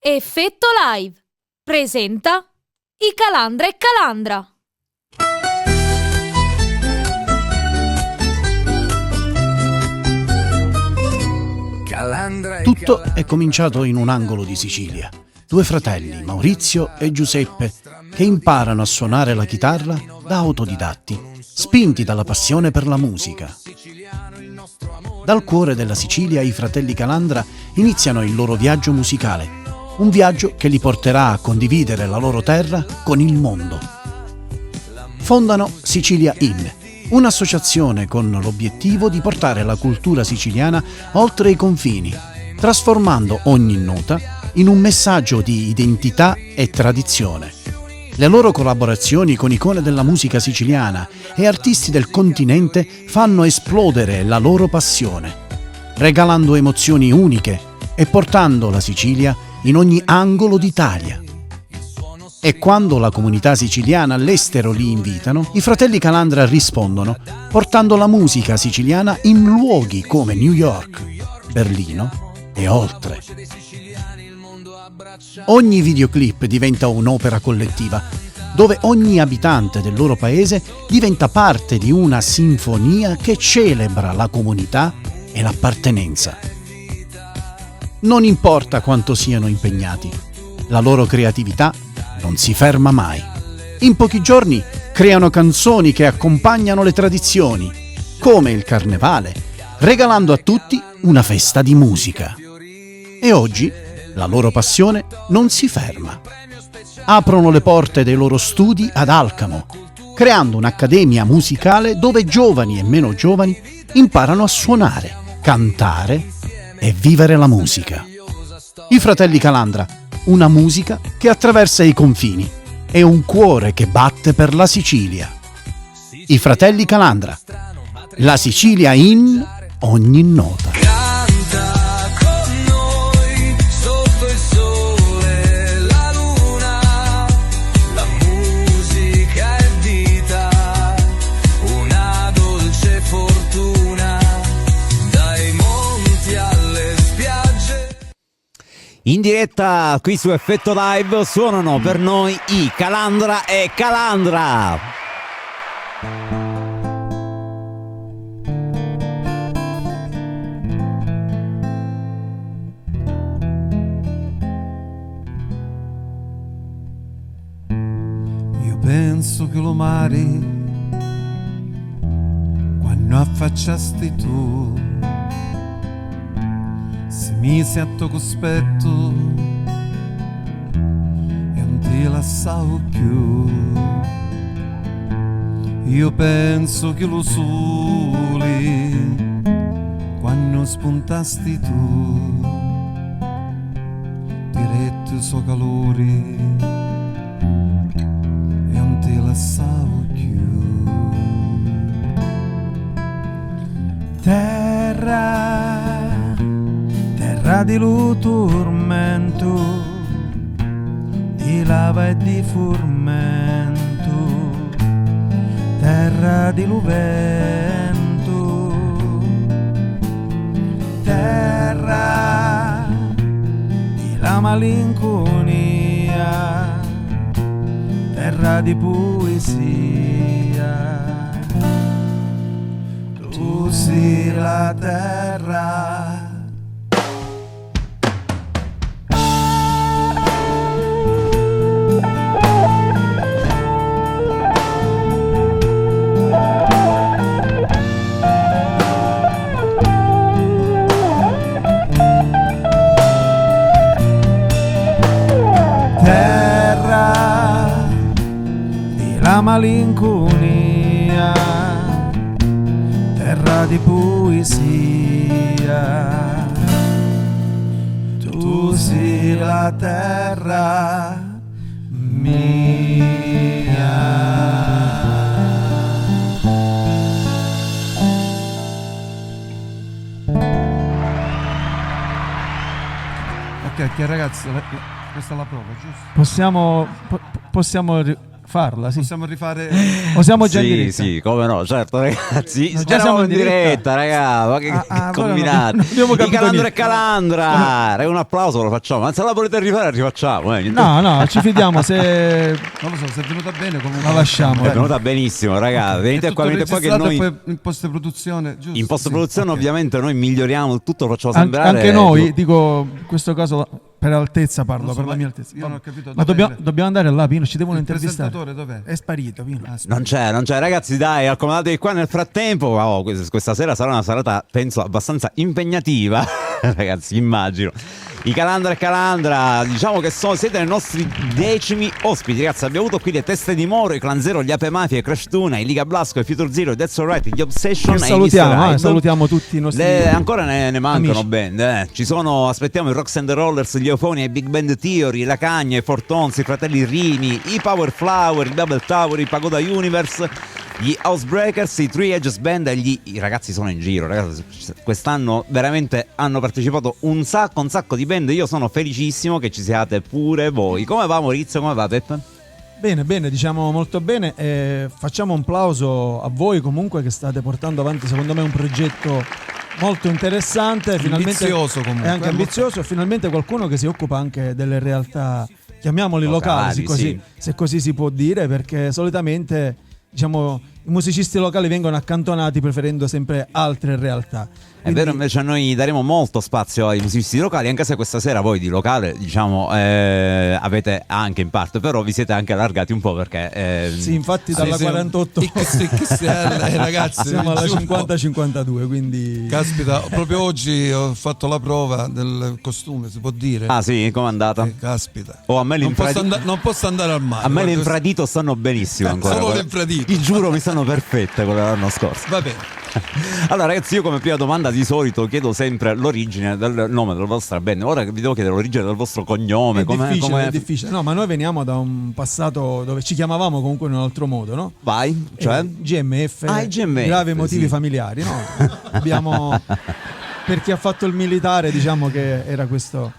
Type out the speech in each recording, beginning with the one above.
Effetto Live presenta I Calandra e Calandra. Tutto è cominciato in un angolo di Sicilia. Due fratelli, Maurizio e Giuseppe, che imparano a suonare la chitarra da autodidatti, spinti dalla passione per la musica. Dal cuore della Sicilia i fratelli Calandra iniziano il loro viaggio musicale, un viaggio che li porterà a condividere la loro terra con il mondo. Fondano Sicilia In, un'associazione con l'obiettivo di portare la cultura siciliana oltre i confini, trasformando ogni nota in un messaggio di identità e tradizione. Le loro collaborazioni con icone della musica siciliana e artisti del continente fanno esplodere la loro passione, regalando emozioni uniche e portando la Sicilia in ogni angolo d'Italia. E quando la comunità siciliana all'estero li invitano, i fratelli Calandra rispondono portando la musica siciliana in luoghi come New York, Berlino e oltre. Ogni videoclip diventa un'opera collettiva, dove ogni abitante del loro paese diventa parte di una sinfonia che celebra la comunità e l'appartenenza. Non importa quanto siano impegnati, la loro creatività non si ferma mai. In pochi giorni creano canzoni che accompagnano le tradizioni, come il carnevale, regalando a tutti una festa di musica. E oggi la loro passione non si ferma. Aprono le porte dei loro studi ad Alcamo, creando un'accademia musicale dove giovani e meno giovani imparano a suonare, cantare e vivere la musica. I fratelli Calandra, una musica che attraversa i confini e un cuore che batte per la Sicilia. I fratelli Calandra, la Sicilia in ogni nota. In diretta qui su Effetto Live suonano per noi i Calandra e Calandra. Io penso che lo mare quando affacciasti tu mise a tuo cospetto e non ti lasciavo più. Io penso che lo sole quando spuntasti tu diretto il suo calore e non ti lasciavo più. Terra di lo tormento, di lava e di fermento, terra di lo vento, terra di la malinconia, terra di poesia, tu sei la terra. La malinconia, terra di poesia, tu sei la terra mia. Ok, ragazzi, questa è la prova, giusto? Possiamo farla, sì. Possiamo rifare. O siamo già in Sì, diretta? sì, come no, certo, ragazzi. No, già Speriamo siamo in in diretta, raga. Ma che però combinate? non abbiamo Di capito Calandra e niente. Calandra. Raga, un applauso lo facciamo. Ma se la volete rifare, rifacciamo. Niente. No, ci fidiamo, se Non lo so, se è venuta bene comunque. la lasciamo. È venuta benissimo, raga. Venite È qua, tutto venite qua che registrato noi e poi in post-produzione, giusto? in post-produzione Sì, ok. ovviamente noi miglioriamo il tutto, lo facciamo Anche, sembrare anche noi, dico, in questo caso per altezza parlo, Non so, per la ma mia altezza. io non ho capito Ma dov'è dobbiamo andare là, Pino, ci devono Il intervistare. presentatore dov'è? È sparito, Pino. Non c'è, ragazzi, dai, accomodatevi qua nel frattempo. Oh, questa sera sarà una serata, penso, abbastanza impegnativa, ragazzi, immagino. I Calandra e Calandra, diciamo che siete i nostri 10º ospiti, ragazzi. Abbiamo avuto qui le Teste di Moro, i Clan Zero, gli Ape Mafia, i Crash Tuna, i Liga Blasco, i Future Zero, i That's Alright, gli Obsession Che e i salutiamo, Mr. Hyde. salutiamo tutti i nostri Ancora ne mancano amici. band. Ci sono, aspettiamo i Rocks and the Rollers, gli Eufoni, i Big Band Theory, la Cagna, i Fortonzi, i Fratelli Rini, i Power Flower, i Double Tower, i Pagoda Universe, gli Housebreakers, i Three Edges Band e i ragazzi sono in giro, ragazzi. Quest'anno veramente hanno partecipato un sacco di band. Io sono felicissimo che ci siate pure voi. Come va Maurizio? Come va Peppe? Bene, diciamo molto bene. Facciamo un plauso a voi comunque che state portando avanti, secondo me, un progetto molto interessante, finalmente Ambizioso comunque. è anche ambizioso, e finalmente qualcuno che si occupa anche delle realtà, chiamiamoli locali, Locali, se così si può dire, perché solitamente, diciamo, i musicisti locali vengono accantonati preferendo sempre altre realtà. È vero, invece noi daremo molto spazio ai musicisti locali, anche se questa sera voi di locale, diciamo, avete anche in parte, però vi siete anche allargati un po' perché... Sì, infatti dalla 48 XXL, ragazzi. siamo alla giù un po'. 50-52, quindi... Caspita, proprio oggi ho fatto la prova del costume, si può dire? Ah sì, com'è andata? Caspita. Oh, a me Non posso andare al mare. A me le guarda, infradito stanno benissimo ancora. solo le guarda. infradito. Ti giuro, mi stanno perfette quelle dell'anno scorso. Va bene. Allora ragazzi, io come prima domanda di solito chiedo sempre l'origine del nome della vostra band. Ora vi devo chiedere l'origine del vostro cognome. È difficile. No, ma noi veniamo da un passato dove ci chiamavamo comunque in un altro modo, no? Vai, cioè? GMF, Ah, i GMF, gravi motivi sì. familiari, no? Abbiamo, per chi ha fatto il militare, diciamo che era questo.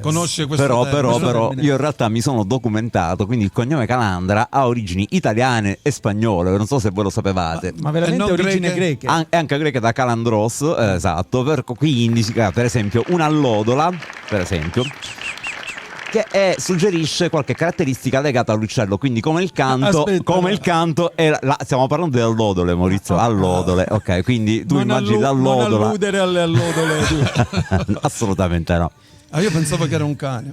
Conosce questo Però termine. io in realtà mi sono documentato, quindi il cognome Calandra ha origini italiane e spagnole, non so se voi lo sapevate. Ma veramente non origine greche? greche. È anche greca da Calandros, esatto, qui indica per esempio un'allodola, per esempio, che suggerisce qualche caratteristica legata all'uccello, quindi come il canto, stiamo parlando di allodole, Maurizio, allodole, ok, quindi tu Non immagini non l'allodola. alludere alle allodole. Assolutamente no. Ah, io pensavo che era un cane.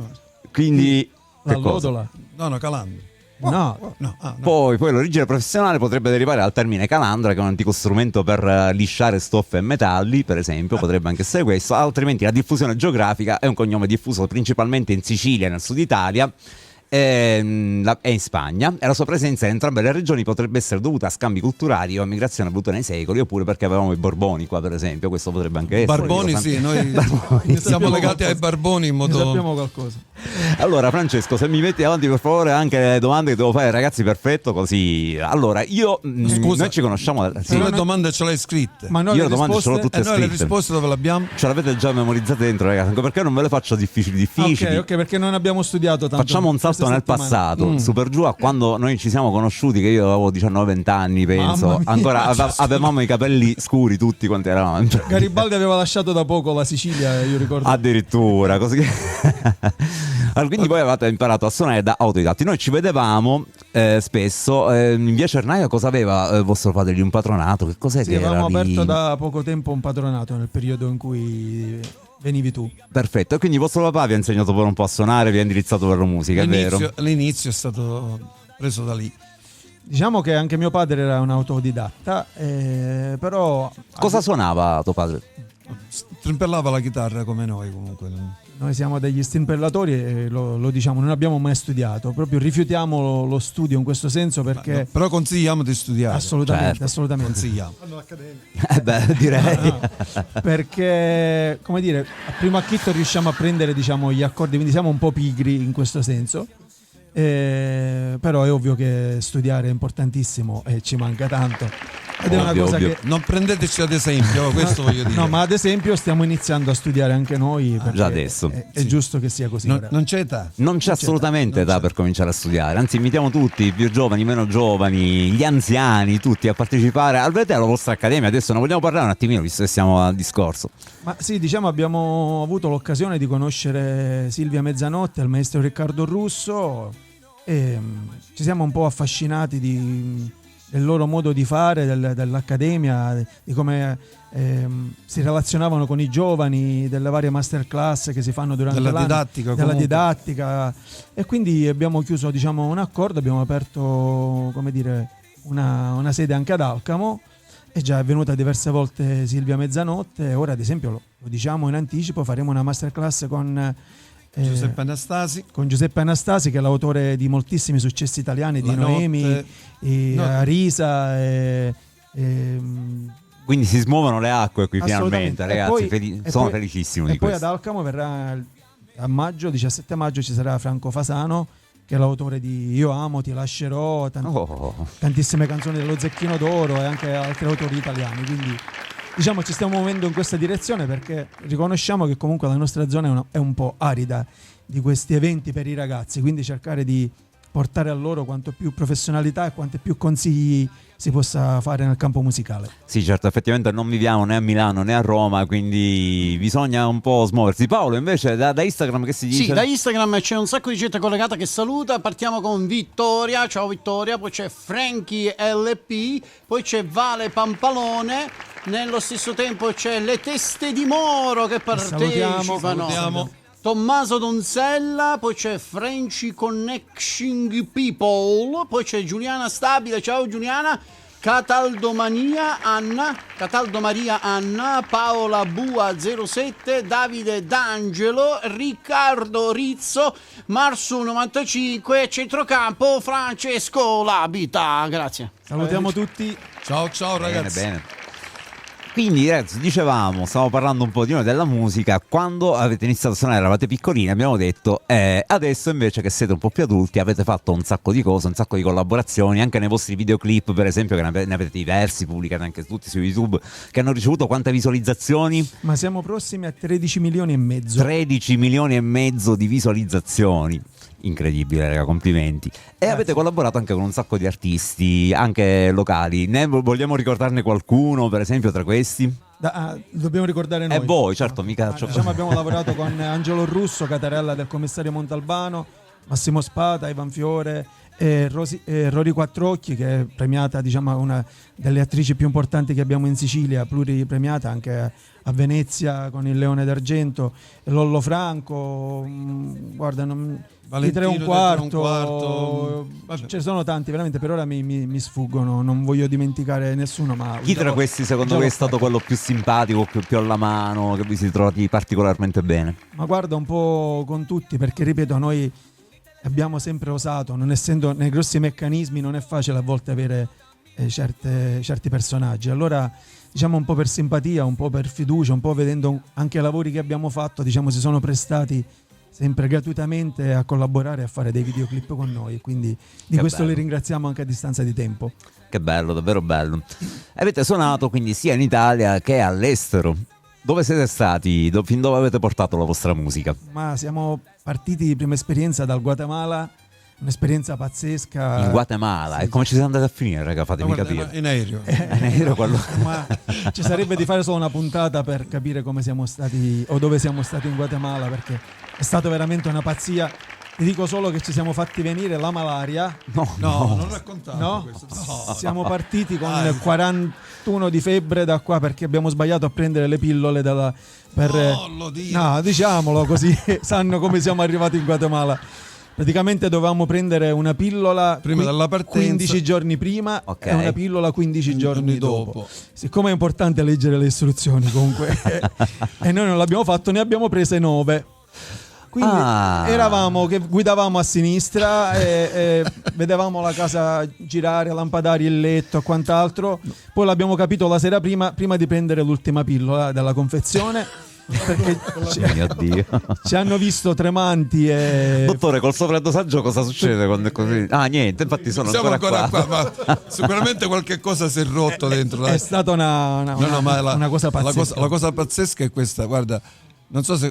Quindi che cosa? L'allodola? No, Calandro. No. No, Poi l'origine professionale potrebbe derivare dal termine calandra, che è un antico strumento per lisciare stoffe e metalli, per esempio, potrebbe anche essere questo. Altrimenti la diffusione geografica è un cognome diffuso principalmente in Sicilia e nel sud Italia e in Spagna, e la sua presenza in entrambe le regioni potrebbe essere dovuta a scambi culturali o a migrazione avuta nei secoli, oppure perché avevamo i Borboni qua, per esempio. Questo potrebbe anche essere. Barboni, sì, noi siamo legati ai Barboni in Ne modo. sappiamo qualcosa. Allora Francesco, se mi metti avanti per favore anche le domande che devo fare, ragazzi, perfetto, così. Allora io Scusa, noi ci conosciamo sì. Tu le domande ce l'hai scritte. Ma noi Io le le domande ce l'ho risposte... tutte E noi le scritte. risposte dove l'abbiamo? Ce l'avete già memorizzate dentro, ragazzi, anche perché non ve le faccio difficili. Ok, perché non abbiamo studiato tanto. Facciamo un salto queste nel settimane. passato, su per giù a quando noi ci siamo conosciuti, che io avevo 19-20 anni, penso. Mamma mia. Ancora avevamo i capelli scuri tutti quanti eravamo. Garibaldi aveva lasciato da poco la Sicilia, io ricordo. Addirittura, così. Allora, quindi voi avete imparato a suonare da autodidatti. Noi ci vedevamo spesso in via Cernaia. Cosa aveva vostro padre lì? Un patronato? Che cos'è Sì, che era avevamo lì? aperto da poco tempo un patronato nel periodo in cui venivi tu. Perfetto, e quindi vostro papà vi ha insegnato pure un po' a suonare, vi ha indirizzato per la musica, è vero? L'inizio è stato preso da lì. Diciamo che anche mio padre era un autodidatta, però Cosa suonava tuo padre? Strimpellava la chitarra come noi comunque. noi siamo degli stimpellatori e lo diciamo, non abbiamo mai studiato, proprio rifiutiamo lo studio in questo senso perché No, però consigliamo di studiare. assolutamente, Certo. assolutamente. Consigliamo. Direi. No, perché come dire, a primo acchito riusciamo a prendere, diciamo, gli accordi, quindi siamo un po' pigri in questo senso. Però è ovvio che studiare è importantissimo e ci manca tanto. Ed è una Ovvio, cosa ovvio. che Non prendeteci ad esempio, questo voglio dire. no, ma ad esempio stiamo iniziando a studiare anche noi perché Già adesso. è giusto che sia così. ora. Non c'è età. Non c'è assolutamente età per cominciare a studiare, anzi invitiamo tutti, i più giovani, i meno giovani, gli anziani, tutti a partecipare al VTE, alla vostra accademia. Adesso ne vogliamo parlare un attimino, visto che siamo al discorso. Ma sì, diciamo abbiamo avuto l'occasione di conoscere Silvia Mezzanotte e il maestro Riccardo Russo e ci siamo un po' affascinati del loro modo di fare, dell'accademia, di come si relazionavano con i giovani, delle varie masterclass che si fanno durante Della l'anno, didattica, della comunque. didattica, e quindi abbiamo chiuso, diciamo, un accordo, abbiamo aperto, come dire, una sede anche ad Alcamo. È già venuta diverse volte Silvia Mezzanotte. Ora, ad esempio, lo diciamo in anticipo, faremo una masterclass con Giuseppe Anastasi. Giuseppe Anastasi, che è l'autore di moltissimi successi italiani, di La Noemi, notte. No. Arisa. Quindi si smuovono le acque qui finalmente, Assolutamente. ragazzi, E poi- e sono poi- felicissimo e di poi questo. ad Alcamo verrà a maggio, 17 maggio, ci sarà Franco Fasano, che è l'autore di Io amo, ti lascerò, Oh. tantissime canzoni dello Zecchino d'Oro e anche altri autori italiani. Quindi diciamo ci stiamo muovendo in questa direzione perché riconosciamo che comunque la nostra zona è un po' arida di questi eventi per i ragazzi, quindi cercare di portare a loro quanto più professionalità e quanto più consigli si possa fare nel campo musicale. Sì, certo, effettivamente non viviamo né a Milano né a Roma, quindi bisogna un po' smuoversi. Paolo, invece, da Instagram che si dice? Sì, da Instagram c'è un sacco di gente collegata che saluta. Partiamo con Vittoria, ciao Vittoria, poi c'è Frankie LP, poi c'è Vale Pampalone, nello stesso tempo c'è Le Teste di Moro che partecipano. salutiamo. Tommaso Donzella, poi c'è Frenchy Connection People, poi c'è Giuliana Stabile, ciao Giuliana, Cataldomaria Anna, Paola Bua 07, Davide D'Angelo, Riccardo Rizzo, Marsu 95, Centrocampo Francesco Labita, grazie. Salutiamo tutti. Ciao Bene, ragazzi. bene. Quindi ragazzi, dicevamo, stavo parlando un po' di noi della musica. Quando avete iniziato a suonare, eravate piccolini, abbiamo detto adesso invece che siete un po' più adulti avete fatto un sacco di cose, un sacco di collaborazioni, anche nei vostri videoclip per esempio, che ne avete diversi, pubblicati anche tutti su YouTube, che hanno ricevuto quante visualizzazioni? Ma siamo prossimi a 13 milioni e mezzo. 13 milioni e mezzo di visualizzazioni. Incredibile, raga, complimenti. E Grazie. avete collaborato anche con un sacco di artisti, anche locali. Ne vogliamo ricordarne qualcuno, per esempio, tra questi? Dobbiamo ricordare noi. E voi, certo, mica. Diciamo abbiamo lavorato con Angelo Russo, Catarella del commissario Montalbano, Massimo Spada, Ivan Fiore e Rory Quattrocchi, che è premiata, diciamo, una delle attrici più importanti che abbiamo in Sicilia, pluripremiata anche a Venezia con il Leone d'Argento, Lollo Franco, guarda, i tre e un quarto, Vabbè. ce ne sono tanti, veramente per ora mi sfuggono, non voglio dimenticare nessuno, ma Chi tra questi secondo voi è stato quello più simpatico, più alla mano, che vi siete trovati particolarmente bene? Ma guarda, un po' con tutti, perché ripeto, noi abbiamo sempre osato, non essendo nei grossi meccanismi non è facile a volte avere certi personaggi, allora diciamo un po' per simpatia, un po' per fiducia, un po' vedendo anche i lavori che abbiamo fatto, diciamo si sono prestati sempre gratuitamente a collaborare, a fare dei videoclip con noi, quindi di Che questo bello. li ringraziamo anche a distanza di tempo. Che bello, davvero bello. Avete suonato quindi sia in Italia che all'estero. Dove siete stati? Fin dove avete portato la vostra musica? Ma siamo partiti di prima esperienza dal Guatemala, un'esperienza pazzesca. In Guatemala. Sì. E come ci siete andati a finire, raga? Fatemi Guarda, capire. in aereo. Ero quello. Ma ci sarebbe di fare solo una puntata per capire come siamo stati o dove siamo stati in Guatemala, perché è stato veramente una pazzia. Ti dico solo che ci siamo fatti venire la malaria. No, No, non raccontate No? questo. No. Siamo partiti con Dai. 41 di febbre da qua perché abbiamo sbagliato a prendere le pillole per Non lo dire. no, diciamolo così sanno come siamo arrivati in Guatemala. Praticamente dovevamo prendere una pillola Prima della partenza. 15 giorni prima Ok. e una pillola 15 giorni dopo. dopo. Siccome è importante leggere le istruzioni comunque e noi non l'abbiamo fatto, ne abbiamo prese 9. Quindi eravamo che guidavamo a sinistra e vedevamo la casa girare, lampadari, il letto e quant'altro. Poi l'abbiamo capito la sera prima di prendere l'ultima pillola della confezione. perché Mio Dio. ci hanno visto tremanti e Dottore, col sovradosaggio cosa succede quando è così? Ah, niente, infatti sono Siamo ancora ancora qua. qua, ma sicuramente qualche cosa si è rotto dentro. è stata una cosa pazzesca. La cosa pazzesca è questa, guarda, non so se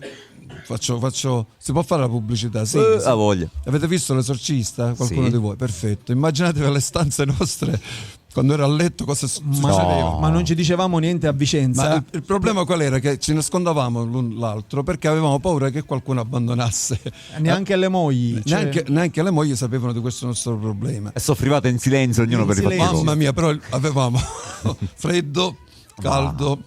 faccio si può fare la pubblicità? Sì, sì. Ha voglia. Avete visto L'Esorcista? Qualcuno Sì. di voi? Perfetto. Immaginatevi le stanze nostre quando ero a letto cosa succedeva. ma non ci dicevamo niente a Vicenza. Ma il problema qual era? Che ci nascondavamo l'un l'altro perché avevamo paura che qualcuno abbandonasse. Neanche le mogli, cioè, Neanche le mogli sapevano di questo nostro problema. E soffrivate in silenzio, ognuno In per i fatti silenzio. suoi. Mamma mia, però avevamo freddo, caldo,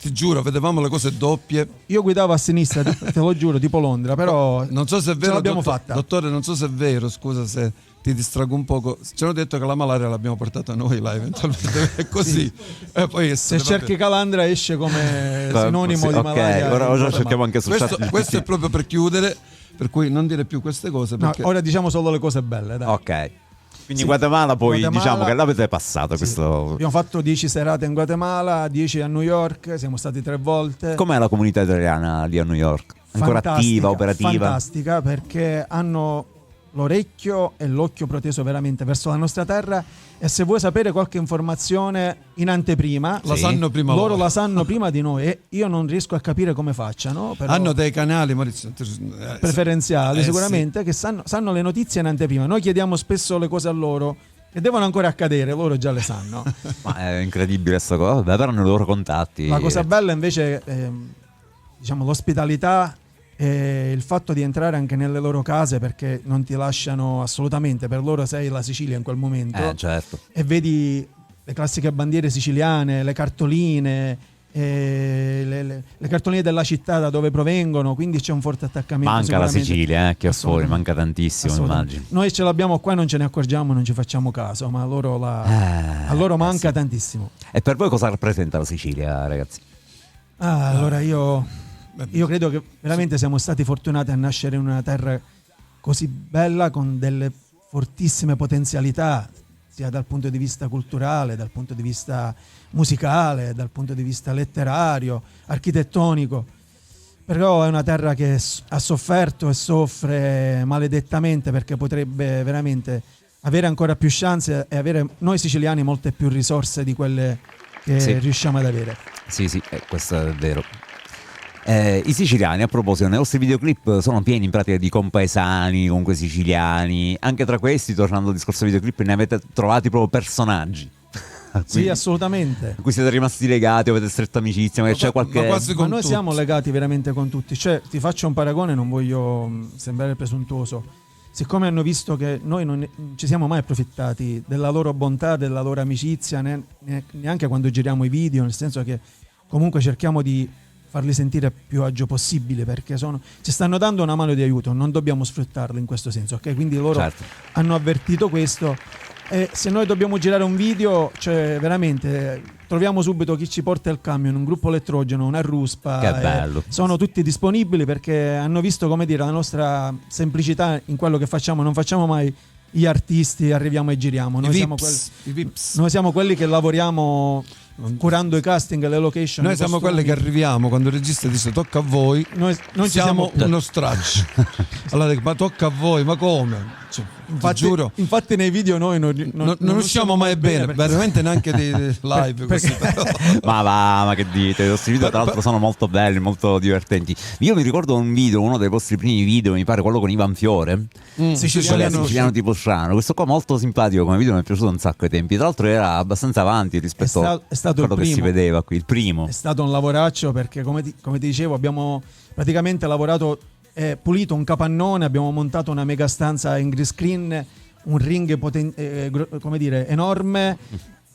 ti giuro, vedevamo le cose doppie. io guidavo a sinistra, te lo giuro, tipo Londra, però Non so se è ce vero, l'abbiamo dottor- fatta. Dottore, non so se è vero, scusa se ti distrago un poco. Ci hanno detto che la malaria l'abbiamo portata noi là, eventualmente è così. E poi Se cerchi Calandra esce come sinonimo Sì, di ok, malaria. ora Ma- cerchiamo anche su questo, chat. questo è proprio per chiudere, per cui non dire più queste cose No, perché ora diciamo solo le cose belle, dai. Ok. Quindi Sì. Guatemala poi Guatemala- diciamo che l'avete passato Sì. questo. Abbiamo fatto 10 serate in Guatemala, 10 a New York, siamo stati 3 volte. Com'è la comunità italiana lì a New York? Ancora attiva, operativa? Fantastica, perché hanno l'orecchio e l'occhio proteso veramente verso la nostra terra, e se vuoi sapere qualche informazione in anteprima, la Sì. sanno prima loro loro. la sanno prima di noi, e io non riesco a capire come facciano, però Hanno dei canali Maurizio, preferenziali sì. sicuramente, che sanno le notizie in anteprima. Noi chiediamo spesso le cose a loro che devono ancora accadere, loro già le sanno. Ma è incredibile sta cosa. Vabbè, però hanno i loro contatti. La cosa bella invece è, diciamo, l'ospitalità e il fatto di entrare anche nelle loro case, perché non ti lasciano assolutamente, per loro sei la Sicilia in quel momento, Certo. e vedi le classiche bandiere siciliane, le cartoline, le cartoline della città da dove provengono, quindi c'è un forte attaccamento. Manca la sicuramente. Sicilia, che è fuori, Assolutamente. manca tantissimo, Assolutamente. immagino. Noi ce l'abbiamo qua, non ce ne accorgiamo, non ci facciamo caso, ma a loro, a loro manca tantissimo. E per voi cosa rappresenta la Sicilia, ragazzi? Allora io credo che veramente siamo stati fortunati a nascere in una terra così bella, con delle fortissime potenzialità, sia dal punto di vista culturale, dal punto di vista musicale, dal punto di vista letterario, architettonico. Però è una terra che ha sofferto e soffre maledettamente, perché potrebbe veramente avere ancora più chance e avere noi siciliani molte più risorse di quelle che Sì. riusciamo ad avere. Sì, questo è vero. I siciliani, a proposito, nei vostri videoclip sono pieni in pratica di compaesani, comunque siciliani. Anche tra questi, tornando al discorso videoclip, ne avete trovati proprio personaggi. Sì, Quindi- assolutamente. a cui siete rimasti legati, avete stretta amicizia, magari c'è qualche. ma quasi Ma con noi tutti. siamo legati veramente con tutti. Cioè, ti faccio un paragone, non voglio sembrare presuntuoso. Siccome hanno visto che noi non ci siamo mai approfittati della loro bontà, della loro amicizia, neanche quando giriamo i video, nel senso che comunque cerchiamo di farli sentire più agio possibile, perché ci stanno dando una mano di aiuto, non dobbiamo sfruttarlo in questo senso, ok? Quindi loro Certo. hanno avvertito questo, e se noi dobbiamo girare un video, cioè veramente troviamo subito chi ci porta il camion, un gruppo elettrogeno, una ruspa. Che bello. Sono tutti disponibili, perché hanno visto, come dire, la nostra semplicità in quello che facciamo. Non facciamo mai gli artisti, arriviamo e giriamo. I Vips. Noi siamo quelli che lavoriamo curando i casting e le location. Noi i siamo costumi. quelli che arriviamo quando il regista dice tocca a voi. Noi non ci siamo siamo uno straccio. Allora dico, ma tocca a voi, ma come? Cioè, ti giuro. Infatti nei video noi Non usciamo mai bene, perché- veramente neanche di live. così, però. Ma va, ma che dite? I vostri video tra l'altro sono molto belli, molto divertenti. Io mi ricordo un video, uno dei vostri primi video, mi pare quello con Ivan Fiore, Siciliano. siciliano tipo strano. Questo qua molto simpatico come video, mi è piaciuto un sacco ai tempi. Tra l'altro era abbastanza avanti rispetto È stato a quello il che si primo. vedeva qui, il primo. È stato un lavoraccio, perché come ti dicevo abbiamo praticamente lavorato, pulito un capannone, abbiamo montato una mega stanza in green screen, un ring come dire, enorme.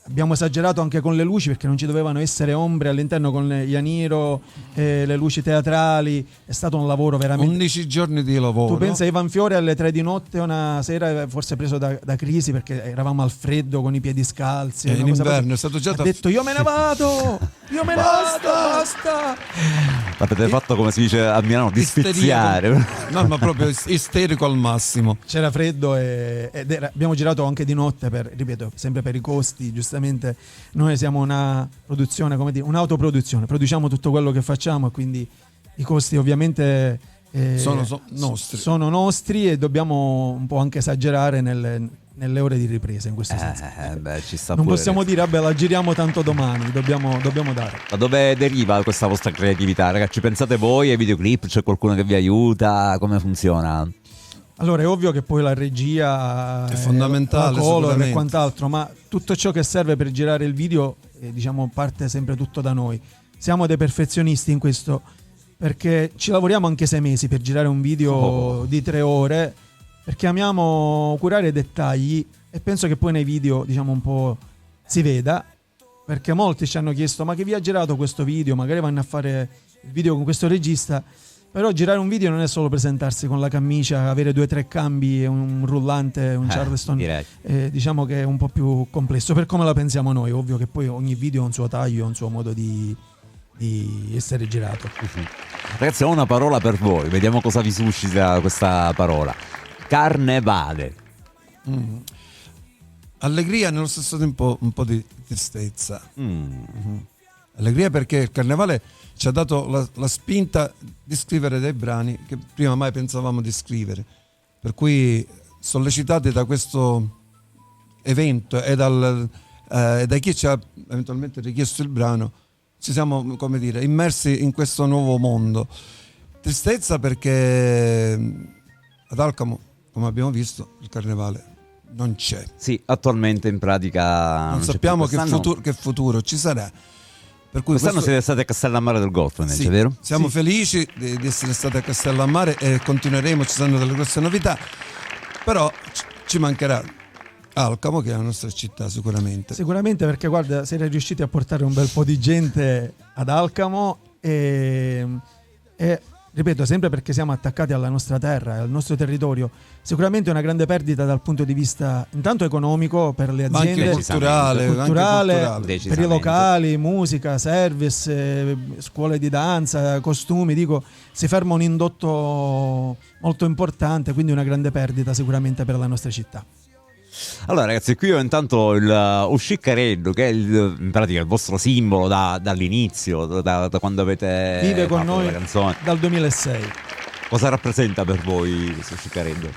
Abbiamo esagerato anche con le luci, perché non ci dovevano essere ombre all'interno, con Ianiro, le luci teatrali. È stato un lavoro veramente. 11 giorni di lavoro. Tu pensa a Ivan Fiore alle 3 di notte una sera, forse preso da crisi, perché eravamo al freddo con i piedi scalzi. in una cosa inverno è stato già ha detto io me ne vado, io me ne vado, basta. L'avete fatto, come si dice a Milano, dispeziare. No, ma proprio isterico al massimo. C'era freddo abbiamo girato anche di notte, ripeto, sempre per i costi. Giustamente noi siamo una produzione, come dire, un'autoproduzione, produciamo tutto quello che facciamo, e quindi i costi ovviamente Sono nostri. sono nostri e dobbiamo un po' anche esagerare nelle ore di ripresa in questo senso. Beh, ci sta Non pure. possiamo dire vabbè la giriamo tanto domani, dobbiamo dare. Da dove deriva questa vostra creatività, ragazzi? Ci pensate voi ai videoclip? C'è qualcuno che vi aiuta? Come funziona? Allora è ovvio che poi la regia È fondamentale, la color e sicuramente. quant'altro, ma tutto ciò che serve per girare il video diciamo parte sempre tutto da noi. Siamo dei perfezionisti in questo, perché ci lavoriamo anche 6 mesi per girare un video di 3 ore, perché amiamo curare i dettagli e penso che poi nei video diciamo un po' si veda, perché molti ci hanno chiesto ma che vi ha girato questo video, magari vanno a fare il video con questo regista. Però girare un video non è solo presentarsi con la camicia, avere 2 o 3 cambi, un rullante, un Charleston. direi. Diciamo che è un po' più complesso per come la pensiamo noi. Ovvio che poi ogni video ha un suo taglio, un suo modo di essere girato. Ragazzi, ho una parola per voi, vediamo cosa vi suscita questa parola. Carnevale. Allegria, nello stesso tempo un po' di tristezza. Allegria perché il carnevale ci ha dato la spinta di scrivere dei brani che prima mai pensavamo di scrivere, per cui sollecitati da questo evento e da chi ci ha eventualmente richiesto il brano, ci siamo, come dire, immersi in questo nuovo mondo. Tristezza perché ad Alcamo, come abbiamo visto, il carnevale non c'è. Sì, attualmente in pratica Non c'è sappiamo più. che futuro ci sarà. Per cui Quest'anno questo- siete stati a Castellammare del Golfo, invece, sì, vero? siamo felici di essere stati a Castellammare e continueremo, ci saranno delle grosse novità, però ci mancherà Alcamo, che è la nostra città sicuramente. Sicuramente perché guarda, siete riusciti a portare un bel po' di gente ad Alcamo e ripeto, sempre perché siamo attaccati alla nostra terra e al nostro territorio. Sicuramente è una grande perdita dal punto di vista intanto economico per le Ma anche aziende, culturale, culturale, anche culturale. per i Decisamente. locali, musica, service, scuole di danza, costumi, dico, si ferma un indotto molto importante, quindi una grande perdita sicuramente per la nostra città. Allora, ragazzi, qui ho intanto il Usciccarello, che è in pratica il vostro simbolo dall'inizio, da quando avete Vive con fatto noi la canzone. dal 2006. Cosa rappresenta per voi questo Usciccarello?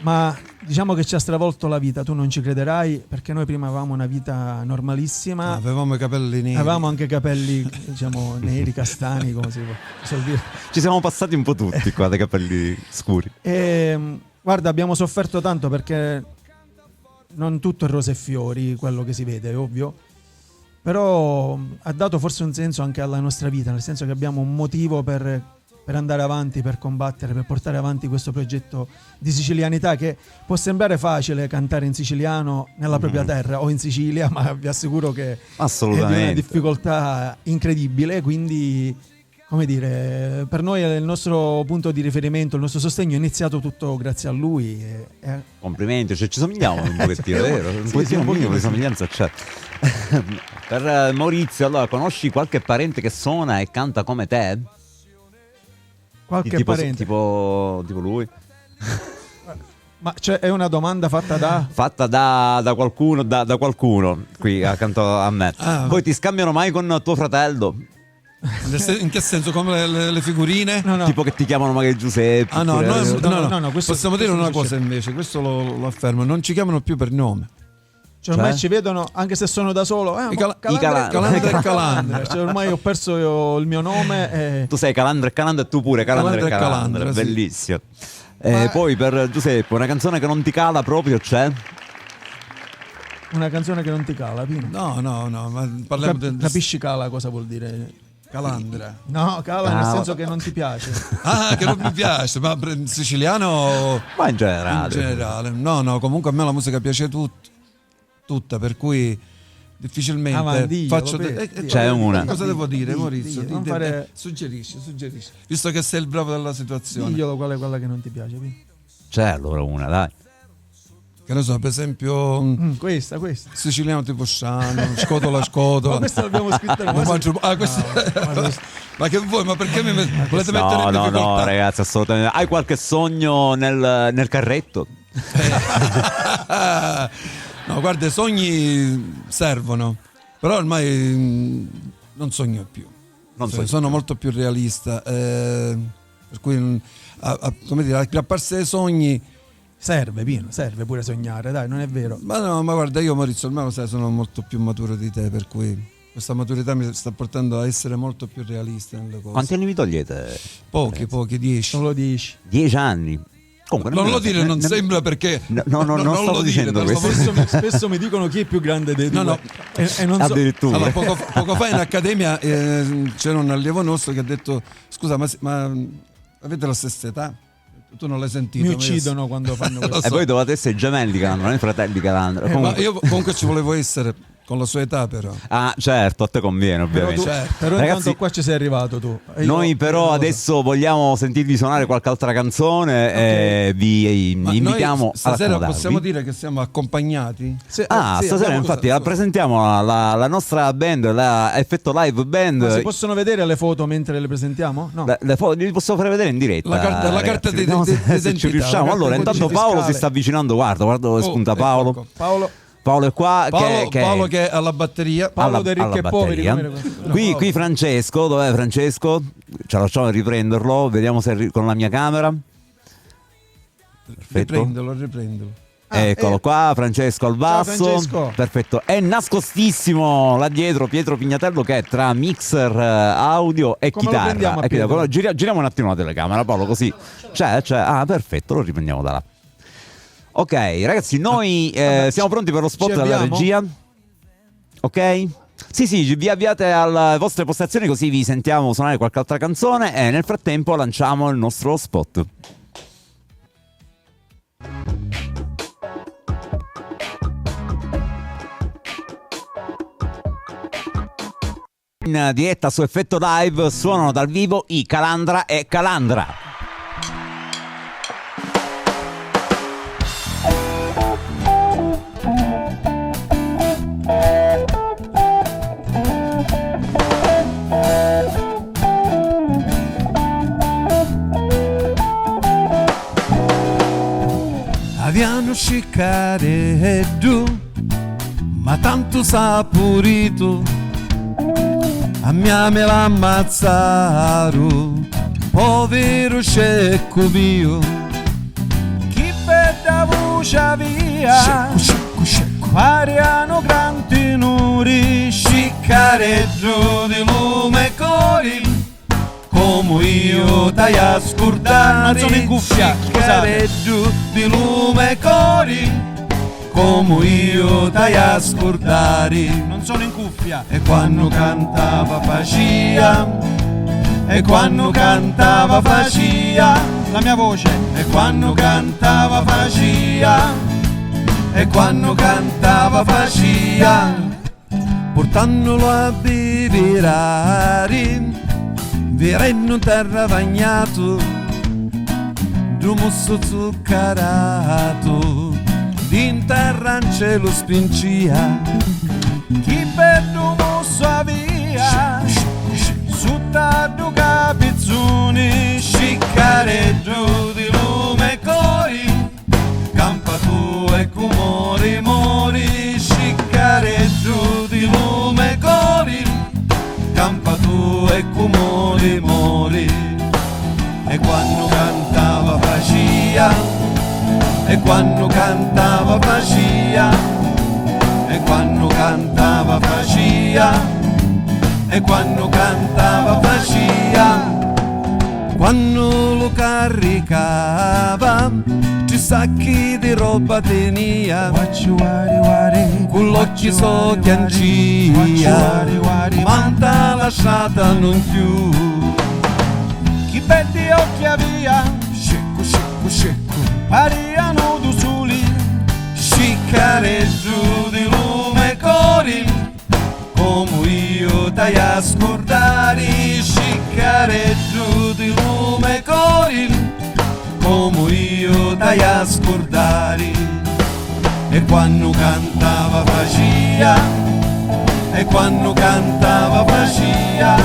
Ma diciamo che ci ha stravolto la vita, tu non ci crederai, perché noi prima avevamo una vita normalissima, Avevamo i capelli neri. avevamo anche capelli diciamo neri, castani, come si può dire. Ci siamo passati un po' tutti qua dai capelli scuri. E, guarda, abbiamo sofferto tanto perché non tutto è rose e fiori, quello che si vede, è ovvio, però ha dato forse un senso anche alla nostra vita, nel senso che abbiamo un motivo per andare avanti, per combattere, per portare avanti questo progetto di sicilianità, che può sembrare facile cantare in siciliano nella propria terra o in Sicilia, ma vi assicuro che è di una Assolutamente. difficoltà incredibile, quindi come dire, per noi è il nostro punto di riferimento, il nostro sostegno è iniziato tutto grazie a lui Complimenti, cioè ci somigliamo un pochettino, vero? Un pochettino un pochino di sì. somiglianza c'è. Per Maurizio, allora, conosci qualche parente che suona e canta come te? qualche tipo, parente. tipo lui? Ma cioè, è una domanda fatta da... Fatta da qualcuno, da qualcuno qui accanto a me. Ah. Poi ti scambiano mai con tuo fratello? In che senso? Come le figurine? No, no. Tipo che ti chiamano magari Giuseppe? Ah no, oppure- no, questo- possiamo dire questo una non cosa succede. invece, questo lo affermo, non ci chiamano più per nome. Cioè, ormai Cioè? ci vedono, anche se sono da solo. I Calandra Calandra e Calandra. Cioè, ormai ho perso io il mio nome e... Tu sei Calandra e Calandra e tu pure Calandra e Calandra e Calandra, Calandra, sì. bellissimo. Ma- Poi per Giuseppe, una canzone che non ti cala proprio c'è? Una canzone che non ti cala, Pino. No, ma parliamo di Capisci cala cosa vuol dire? Calandra. No, cala nel Ah, senso che non ti piace. Ah, che non mi piace, ma in siciliano Ma in in generale. generale. No, comunque a me la musica piace tutta, per cui difficilmente Avanti, faccio vabbè, C'è una. Cosa devo dire, Dì, Maurizio? non fare- Suggerisci. Visto che sei il bravo della situazione. Diglielo qual è quella che non ti piace, Pino. C'è allora una, dai. Che ne so, per esempio Questa. siciliano tipo Sciano, scotola. Ma questa l'abbiamo scritta Ma noi. mangio- questo- ma che vuoi? Ma perché mi volete mettere in No, difficoltà? ragazzi, assolutamente. Hai qualche sogno nel carretto? No, guarda, i sogni servono, però ormai non sogno più. Non so. sono molto più realista, per cui come dire, aggrapparsi ai sogni. Serve, Pino, serve pure sognare, dai, non è vero. Ma no, ma guarda, io Maurizio, ormai lo sai, sono molto più maturo di te, per cui questa maturità mi sta portando a essere molto più realista nelle cose. Quanti anni vi togliete? Pochi, 10. Solo 10. 10 anni. Comunque, Non lo nemmeno- dire, non ne- sembra perché... No, non lo stavo dire, dicendo per questo. favore. Spesso mi dicono chi è più grande dei due. No. E non so. Addirittura. Allora, poco fa in accademia c'era un allievo nostro che ha detto: scusa, ma avete la stessa età? Tu non l'hai sentito? Mi ma io- uccidono quando fanno Lo questo. E so. voi dovete essere gemelli Calandra, non i fratelli Calandra. Ma Comunque- io comunque ci volevo essere con la sua età, però. Ah, certo, a te conviene, Però, ovviamente. Certo. però Ragazzi, intanto qua ci sei arrivato tu. E io- Noi però cosa? adesso vogliamo sentirvi suonare qualche altra canzone e vi Ma invitiamo noi ad stasera accomodarvi. possiamo dire che siamo accompagnati? Sì, Ah, sì, stasera abbiamo- infatti cosa- rappresentiamo la nostra band, la Effetto Live Band. Ma si possono vedere le foto mentre le presentiamo? No. Le foto li posso fare vedere in diretta. La carta ragazzi. di- Vediamo di- se di ci identità, riusciamo. la carta Allora, di intanto codice Paolo fiscale. si sta avvicinando. Guarda dove spunta ecco, Paolo. ecco. Paolo Paolo è qua. Paolo che è alla batteria. Paolo dei ricchi alla e poveri, batteria. come le- Qui, Paolo. qui Francesco, dov'è Francesco? Ce la facciamo riprenderlo, vediamo se con la mia camera. Perfetto. Riprendilo. Eccolo qua, Francesco al basso. Francesco. Perfetto. È nascostissimo là dietro Pietro Pignatello che è tra mixer audio e Come lo chitarra. prendiamo a E Pietro? allora, giriamo un attimo la telecamera, Paolo, così. C'è. Ah, perfetto, lo riprendiamo da là. Ok, ragazzi, noi siamo pronti per lo spot ci della abbiamo? regia. Ok? Sì, vi avviate alle vostre postazioni così vi sentiamo suonare qualche altra canzone e nel frattempo lanciamo il nostro spot. In diretta su Effetto Live suonano dal vivo i Calandra e Calandra. Abbiamo scicareddu, ma tanto saporito, a mia me l'ammazzaru, povero cecco mio. Chi bella voce via, variano grandi nuri, Scicareddu di lume cori, come io t'hai a scordare. Non sono in cuffia, scusate. Scicareddu di lume cori, come io t'hai a scordare. non sono in cuffia. E quando cantava facia, e quando cantava facia, La mia voce. e quando cantava facia, e quando cantava facia, portandolo a vivirare, virenno terra bagnato, d'umusso zuccherato, in terra in cielo spincia. Chi bello mossa via, su tardo capizzoni, Scicareddu di lume cori, campa tu e cumori mori. Scicareddu di lume cori, campa tu e cumori mori. E quando cantava facia, e quando cantava facia, e quando cantava facia, e quando cantava facia. Quando lo caricava, ci sacchi di roba tenia, con l'occhio so chiancia, manta lasciata non più. chi belli occhi via, Scecco, scecco, scecco, pariano du soli, Scicareddu di lume cori, come io t'hai a scordare. Scicareddu di lume cori, come io t'hai a scordare. E quando cantava facia, e quando cantava facia,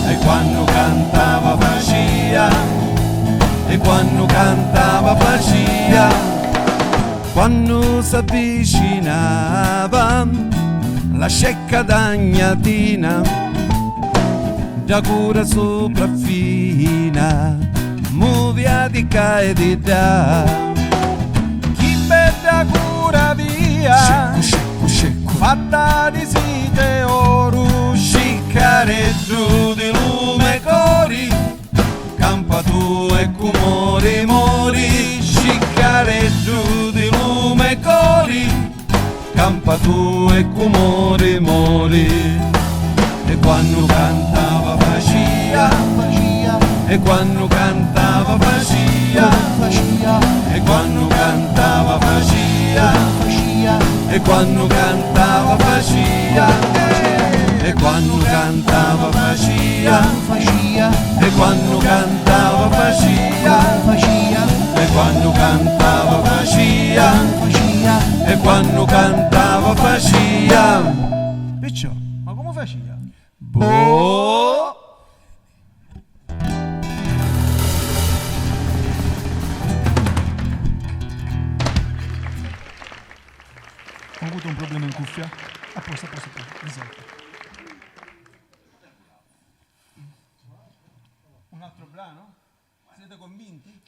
e quando cantava facia, e quando cantava facia. Quando s'avvicinava la scecca d'agnatina, da cura sopraffina, muovia di cae di da. Chi bella cura via, fatta di site oro, sciccare giù di lume cori, campa tu e cumori mori, sciccare giù di lume cori, campa tu e cumori mori. E quando cantava facia, e quando cantava facia, e quando cantava facia, e quando cantava facia, e quando cantava facia, e quando cantava facia, e quando cantava facia, e quando cantava facia. Piccio, ma come faceva? Boh. Ho avuto un problema in cuffia? A posto, risolto. Un altro brano? Siete convinti?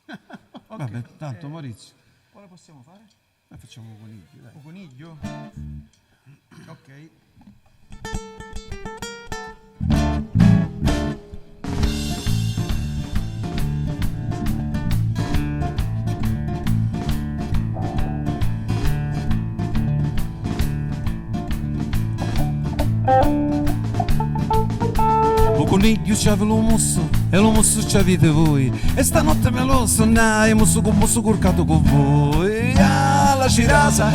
Vabbè, tanto Maurizio. Quale possiamo fare? Facciamo un coniglio, dai. Un coniglio? Ok. O coniglio c'aveva lo mosso e lo mosso c'avete voi, e stanotte me lo sonnai, mosso con mosso corcato con voi. Ah, la cirasa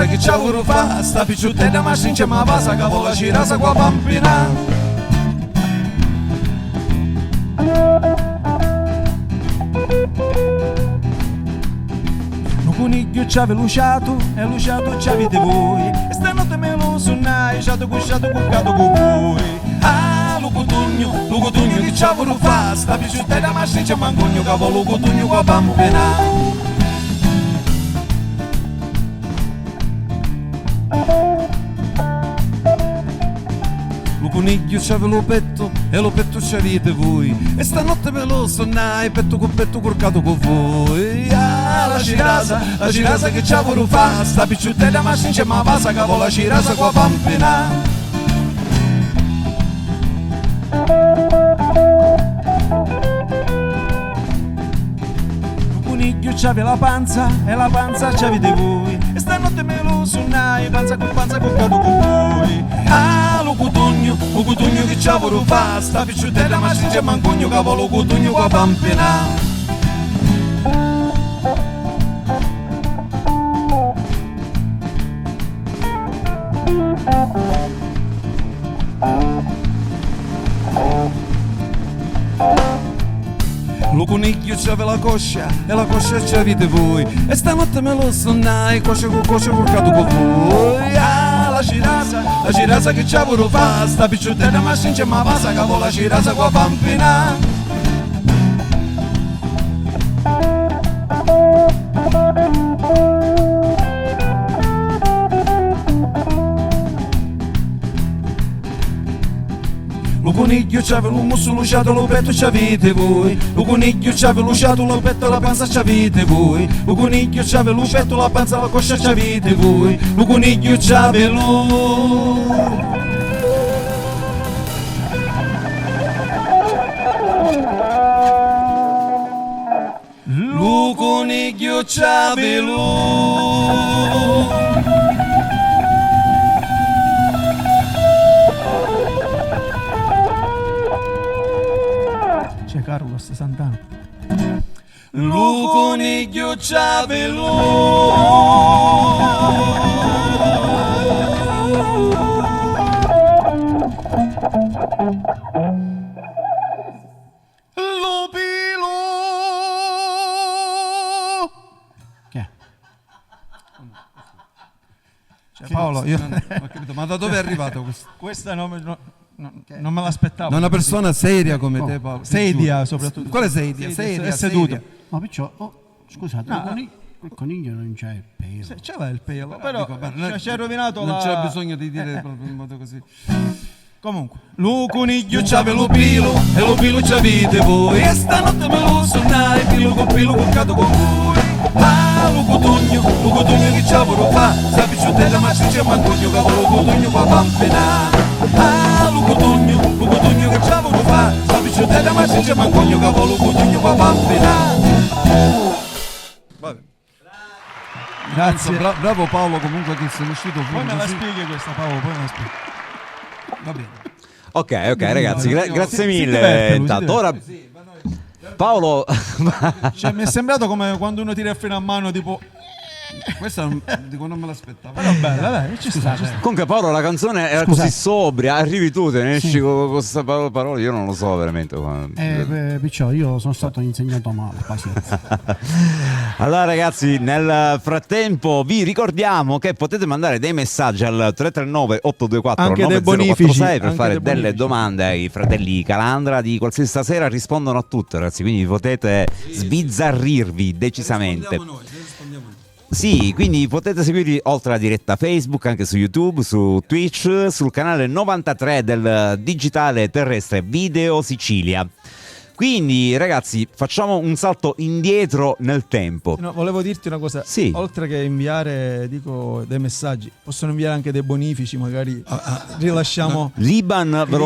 che c'ha voluto fa, sta picciuttella ma since ma passa, cavo la cirasa qua pampina. Coniglio ci aveva luciato e luciato ci avete voi, e stanotte me lo sonnai, ciato cusciato cuccato con voi. Ah, lo cotugno che ci aveva fa, sta picciuttella ma since mancogno, cavo lo cotugno qua pampina. Lo coniglio c'aveva lo petto e lo petto c'avete voi, e stanotte me lo sonnai, petto corcato con voi. Ah, la cirasa che c'ha voluto fa, sta picciuttella ma since ma passa, cavo la cirasa qua pampina. Lo coniglio c'aveva la panza e la panza c'avete voi, e stanotte me lo sonnai, panza corcato con voi. Ah, lo cotugno che c'ha voluto fa, sta picciuttella ma since mancogno, cavo lo cotugno qua pampina. Lo coniglio c'aveva la coscia e la coscia c'avete voi, e stanotte me lo sonnai, coscia corcato con voi. Ah, la cirasa che c'ha voluto fa, sta picciuttella ma since ma passa, cavo la cirasa qua pampina. Lo coniglio c'aveva un mosso luciato, lo petto c'avete voi. Lo coniglio c'aveva luciato, lo petto, la panza c'avete voi. Lo coniglio c'aveva lo petto, la panza, la coscia c'avete voi. Lo coniglio c'aveva lo coniglio c'aveva. Carlos Santana. Lo coniglio c'aveva. Lo pilo. Che è? Cioè, Paolo, io non ho capito, ma da dove è arrivato questo? Questa non me l'aspettavo. Da una persona seria come te, Paolo. Sedia, soprattutto. Quale sedia? È seduto. Ma perciò, scusate, il coniglio non c'è il pelo. C'era il pelo, però Dico, ci ha rovinato non la... c'era bisogno di dire proprio in modo così. Comunque, lo coniglio c'ave lo pilo e lo pilo c'avete voi. E stanotte me lo sonnai, pilo coccato con voi. Ah, lo cotugno che c'ha lo fa. Sta picciutella ma c'è mancogno che lo cotugno qua pampena. Ah, lo cotugno che c'ha lo fa. Sta picciutella ma c'è mancogno che lo cotugno qua pampena. Vabbè. Grazie. Bravo Paolo, comunque che sei uscito fuori. Poi me la così. spieghi questa, Paolo, poi me la spieghi. Va bene. Ok, ragazzi, grazie si mille. diverte, Intanto, ora Paolo, Cioè, mi è sembrato come quando uno tira il freno a mano, tipo. Questa dico, non me l'aspettavo. Però bella, dai, ci sta. comunque Paolo, la canzone era Scusate. così sobria, arrivi tu, te ne esci con queste parole, io non lo so veramente. Perciò io sono stato insegnato male, pazienza. Allora ragazzi, nel frattempo vi ricordiamo che potete mandare dei messaggi al 339 824 Anche dei 9046 bonifici, per anche fare dei delle bonifici. domande ai fratelli Calandra di qualsiasi stasera, rispondono a tutte ragazzi, quindi potete sbizzarrirvi decisamente. Rispondiamo noi. Sì, quindi potete seguirli oltre alla diretta Facebook, anche su YouTube, su Twitch, sul canale 93 del digitale terrestre Video Sicilia. Quindi ragazzi, facciamo un salto indietro nel tempo. No, volevo dirti una cosa. Sì. Oltre che inviare, dico, dei messaggi, possono inviare anche dei bonifici, magari rilasciamo. L'Iban ve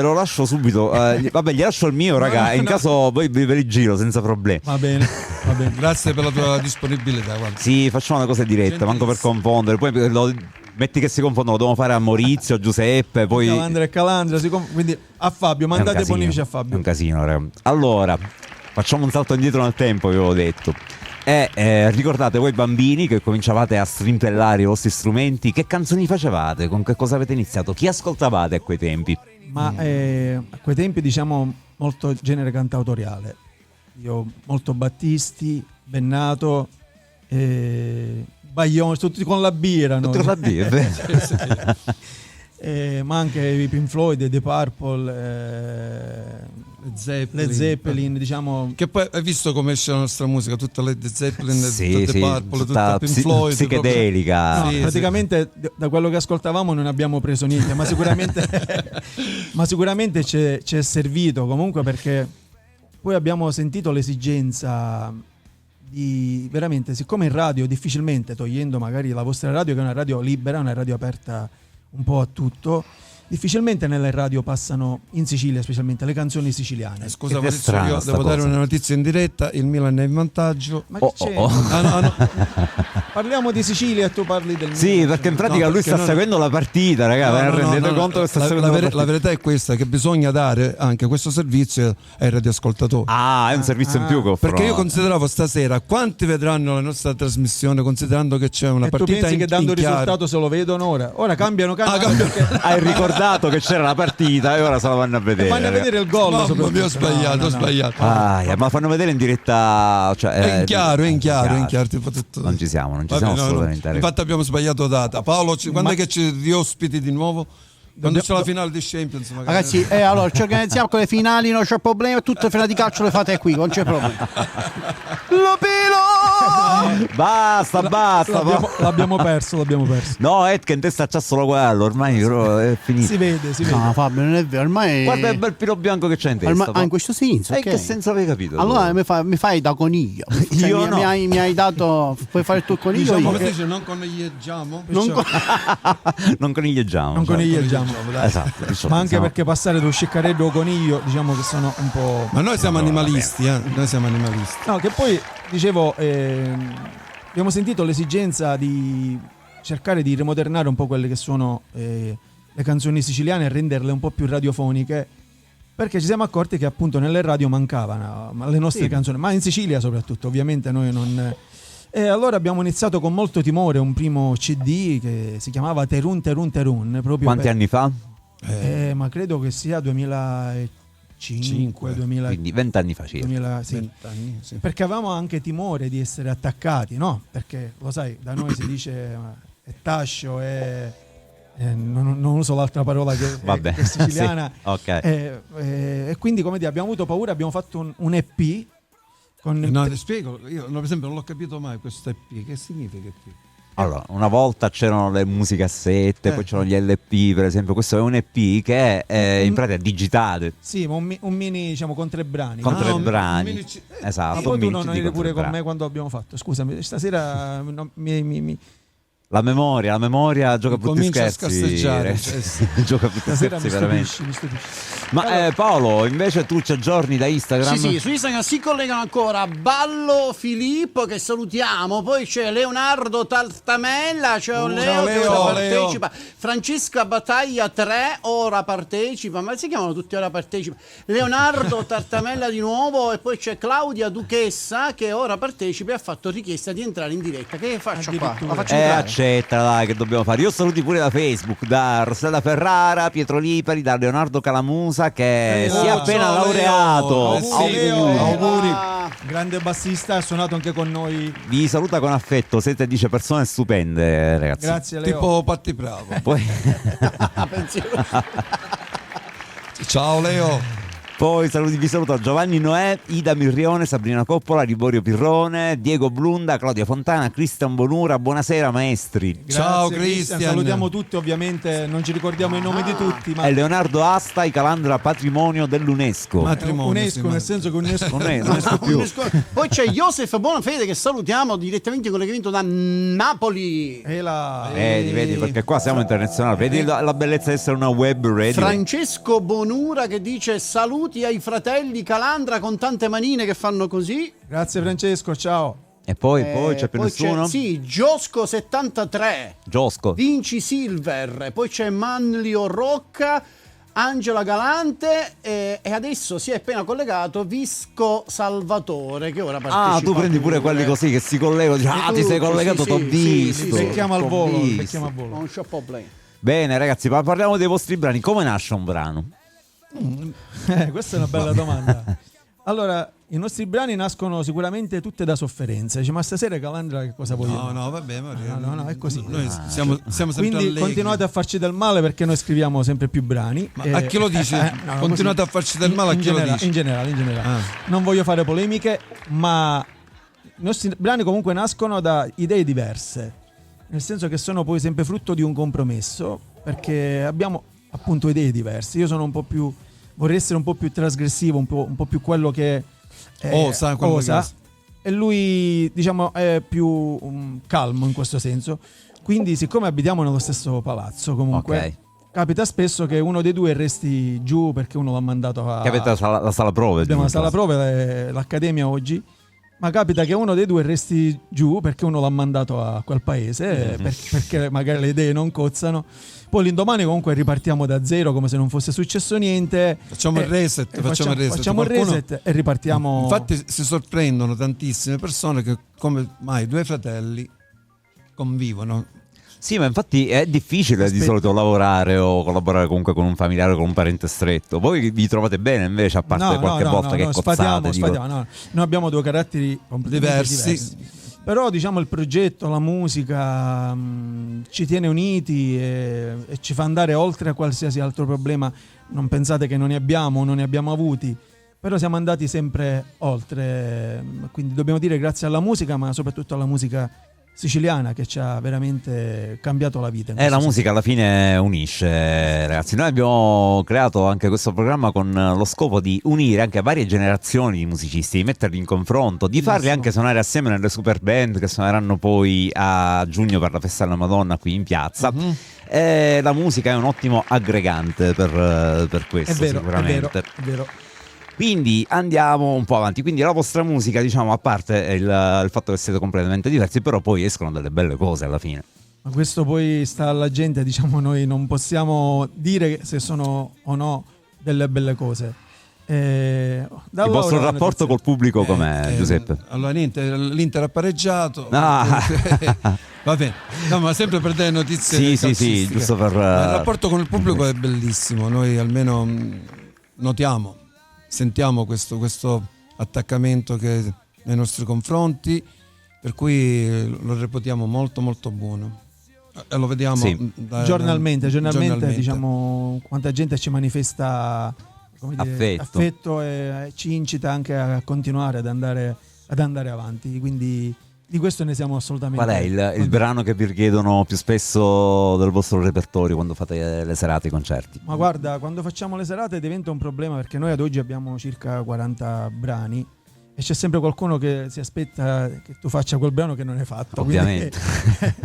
lo lascio subito. Vabbè, gli lascio il mio, raga. In caso poi ve li giro senza problemi. Va bene, va bene. Grazie per la tua disponibilità. Guarda. Sì, facciamo una cosa diretta, manco per confondere. Poi metti che si confondono, lo devono fare a Maurizio, a Giuseppe, poi Calandra e Calandra, quindi a Fabio, mandate bonifici a è Fabio. un casino, raga. Allora, facciamo un salto indietro nel tempo, vi avevo detto. E ricordate voi bambini che cominciavate a strimpellare i vostri strumenti, che canzoni facevate? Con che cosa avete iniziato? Chi ascoltavate a quei tempi? Ma a quei tempi, diciamo, molto genere cantautoriale. Io molto Battisti, Bennato, Baglione, tutti con la birra. Tutto la birra. Ma anche i Pink Floyd, The Purple, Led Zeppelin, diciamo. Che poi hai visto come esce la nostra musica, tutta Led Zeppelin, Sì, tutta sì, The Purple, tutta tutta Pink Floyd, psichedelica. No, Sì, praticamente da quello che ascoltavamo non abbiamo preso niente, ma sicuramente, ma sicuramente ci è servito comunque, perché poi abbiamo sentito l'esigenza di veramente, siccome in radio difficilmente, togliendo magari la vostra radio che è una radio libera, una radio aperta un po' a tutto, difficilmente nelle radio passano in Sicilia specialmente le canzoni siciliane. Scusa Ed è Maurizio, strana io sta devo dare cosa. una notizia in diretta, il Milan è in vantaggio. Ma che c'è? No. Parliamo di Sicilia e tu parli del Sì, Milan. perché in pratica No, lui perché sta non- seguendo la partita, ragazzi. No, no, rendete no, no, conto che sta la, seguendo la la, ver- la partita? verità è questa, che bisogna dare anche questo servizio ai radioascoltatori. Ah, è un servizio in più che offro. Perché io consideravo stasera quanti vedranno la nostra trasmissione, considerando che c'è una E tu partita pensi che dando in chiaro. risultato se lo vedono ora? Ora cambiano canale, perché Hai ricordato che c'era la partita e ora se la vanno a vedere. vanno a vedere il gol. Mamma soprattutto. mia, ho sbagliato, No, ho no. sbagliato. Ma fanno vedere in diretta, cioè, È in chiaro, è in chiaro, tipo tutto. Non ci siamo Vabbè, assolutamente. no. Infatti abbiamo sbagliato data. Paolo, quando è che ci riospiti di nuovo? Quando c'è la finale di Champions magari. Ragazzi, allora ci organizziamo con le finali, non c'è problema, tutte le finali di calcio le fate qui, non c'è problema. Basta. L'abbiamo perso. No, Ed in testa c'ha solo quello, ormai però è finito. Si vede. No, Fabio, non è vero, ormai. Guarda il bel pilo bianco che c'è in testa. ormai in questo senso. E ok. che senso avevi capito? Allora mi fai da coniglio. Cioè, Io no. mi hai dato. Puoi fare il tuo coniglio? Diciamo, io? come si dice, non coniglieggiamo. Non coniglieggiamo. Non coniglieggiamo. Esatto. Ma anche perché passare da sciccareddo o coniglio, diciamo che sono un po'. Ma noi siamo animalisti, noi siamo animalisti. No, che poi dicevo, abbiamo sentito l'esigenza di cercare di rimodernare un po' quelle che sono le canzoni siciliane e renderle un po' più radiofoniche, perché ci siamo accorti che appunto nelle radio mancavano le nostre canzoni, ma in Sicilia soprattutto, ovviamente noi non. E allora abbiamo iniziato con molto timore un primo CD che si chiamava Terun Terun Terun. Proprio Quanti anni fa? ma credo che sia 2005, 2000, Quindi 20 anni fa circa. 2000, sì. 20 anni, sì. Perché avevamo anche timore di essere attaccati, no? Perché lo sai, da noi si dice è tascio, non uso l'altra parola che Vabbè, che è siciliana. sì, ok. E quindi, come dire, abbiamo avuto paura, abbiamo fatto un EP con No, ti spiego, io per esempio non l'ho capito mai questo EP, che significa EP? Allora, una volta c'erano le musicassette, poi c'erano gli LP, per esempio. Questo è un EP che è in pratica digitale. Sì, ma un mini, diciamo, con 3 brani. Con no? 3 un brani. mini Esatto. Ma poi un tu mini non CD eri con pure 3 con brani. me quando abbiamo fatto. Scusami, stasera La memoria gioca brutti Comincia a scherzi. scarseggiare, Gioca brutti stasera scherzi, veramente. mi stupisci. Ma Paolo, invece tu ci aggiorni da Instagram? Sì, su Instagram si collegano ancora Ballo Filippo, che salutiamo, poi c'è Leonardo Tartamella, c'è un Leo che Leo, ora Leo. partecipa, Francesca Battaglia 3 ora partecipa, ma si chiamano tutti ora partecipa, Leonardo Tartamella di nuovo, e poi c'è Claudia Duchessa che ora partecipa e ha fatto richiesta di entrare in diretta. Che faccio qua? La faccio entrare? Accetta, dai, che dobbiamo fare. Io saluti pure da Facebook, da Rossella Ferrara, Pietro Lipari, da Leonardo Calamusa, che si è appena ciao, laureato. Leo. Auguri, Leo. Auguri. Grande bassista, ha suonato anche con noi. Vi saluta con affetto, siete, dice, persone stupende, ragazzi. Grazie Leo. Tipo Patti Bravo. Poi, Ciao Leo. poi vi saluto Giovanni Noè, Ida Mirrione, Sabrina Coppola, Liborio Pirrone, Diego Blunda, Claudia Fontana, Cristian Bonura. Buonasera maestri. Grazie, Ciao, Cristian. Cristian. Salutiamo tutti, ovviamente non ci ricordiamo i nomi di tutti, ma E Leonardo Asta, i Calandra patrimonio dell'UNESCO. Matrimonio, UNESCO, sì, nel senso che UNESCO Non esco più. Poi c'è Joseph Bonafede che salutiamo direttamente in collegamento da Napoli. e la Vedi, perché qua siamo internazionali. Vedi la bellezza di essere una web radio. Francesco Bonura che dice saluti ai fratelli Calandra con tante manine che fanno così. Grazie Francesco, ciao. E poi c'è più Poi nessuno? sì, Giosco 73, Giosco. Vinci Silver, poi c'è Manlio Rocca, Angela Galante e adesso si è appena collegato Visco Salvatore che ora partecipa. Ah, tu prendi pure quelli così che si collegano, dici, E ti sei tutti, collegato, sì, t'ho sì, visto. sì, sì. Becchiamo al t'ho volo, visto. becchiamo al volo. Non c'è problema. Bene ragazzi, ma parliamo dei vostri brani. Come nasce un brano? Questa è una bella domanda. Allora, i nostri brani nascono sicuramente tutte da sofferenze. Dice, ma stasera Calandra che cosa voglio? No, vabbè, No, è così. Noi siamo sempre Quindi allegri. continuate a farci del male perché noi scriviamo sempre più brani. Ma a chi lo dici? no, Continuate così. a farci del male, a In chi lo generale, dici? in generale. Ah. Non voglio fare polemiche, ma i nostri brani comunque nascono da idee diverse. Nel senso che sono poi sempre frutto di un compromesso, perché abbiamo appunto idee diverse. Io sono un po' più, vorrei essere un po' più trasgressivo, un po' più quello che Osa, quello che- e lui diciamo è più calmo in questo senso. Quindi siccome abitiamo nello stesso palazzo comunque Ok. capita spesso che uno dei due resti giù perché uno l'ha mandato a Che avete la sala prove? abbiamo la sala prove, l'accademia oggi, ma capita che uno dei due resti giù perché uno l'ha mandato a quel paese perché magari le idee non cozzano. Poi l'indomani comunque ripartiamo da zero come se non fosse successo niente. Facciamo il reset, facciamo il reset. Facciamo il Qualcuno- reset e ripartiamo. Infatti si sorprendono tantissime persone che come mai due fratelli convivono. Sì, ma infatti è difficile di solito lavorare o collaborare comunque con un familiare o con un parente stretto. Voi vi trovate bene invece, a parte qualche volta che cozzate? dico. sfatiamo, no. Noi abbiamo due caratteri completamente Diversi. Però diciamo il progetto, la musica ci tiene uniti e ci fa andare oltre a qualsiasi altro problema. Non pensate che non ne abbiamo avuti, però siamo andati sempre oltre. Quindi dobbiamo dire grazie alla musica, ma soprattutto alla musica siciliana che ci ha veramente cambiato la vita. La musica alla fine unisce, ragazzi. Noi abbiamo creato anche questo programma con lo scopo di unire anche varie generazioni di musicisti, di metterli in confronto, di farli anche suonare assieme nelle super band che suoneranno poi a giugno per la festa della Madonna qui in piazza. E la musica è un ottimo aggregante per questo, È vero, sicuramente. è vero. Quindi andiamo un po' avanti. Quindi la vostra musica, diciamo, a parte il fatto che siete completamente diversi, però poi escono delle belle cose alla fine. Ma questo poi sta alla gente, diciamo, noi non possiamo dire se sono o no delle belle cose. Il vostro rapporto col pubblico com'è, Giuseppe? Allora niente, l'Inter ha pareggiato. Ah. Va bene, no, ma sempre per dare notizie Sì, calcistiche. giusto per... Ma il rapporto con il pubblico è bellissimo. Noi almeno notiamo, sentiamo questo attaccamento che nei nostri confronti, per cui lo reputiamo molto molto buono. E lo vediamo Sì. Giornalmente, diciamo, quanta gente ci manifesta, come dire, affetto e ci incita anche a continuare ad andare avanti. Quindi Di questo ne siamo assolutamente. Qual è il brano che vi richiedono più spesso del vostro repertorio quando fate le serate, i concerti? Ma guarda, quando facciamo le serate diventa un problema perché noi ad oggi abbiamo circa 40 brani e c'è sempre qualcuno che si aspetta che tu faccia quel brano che non hai fatto. Ovviamente. Quindi,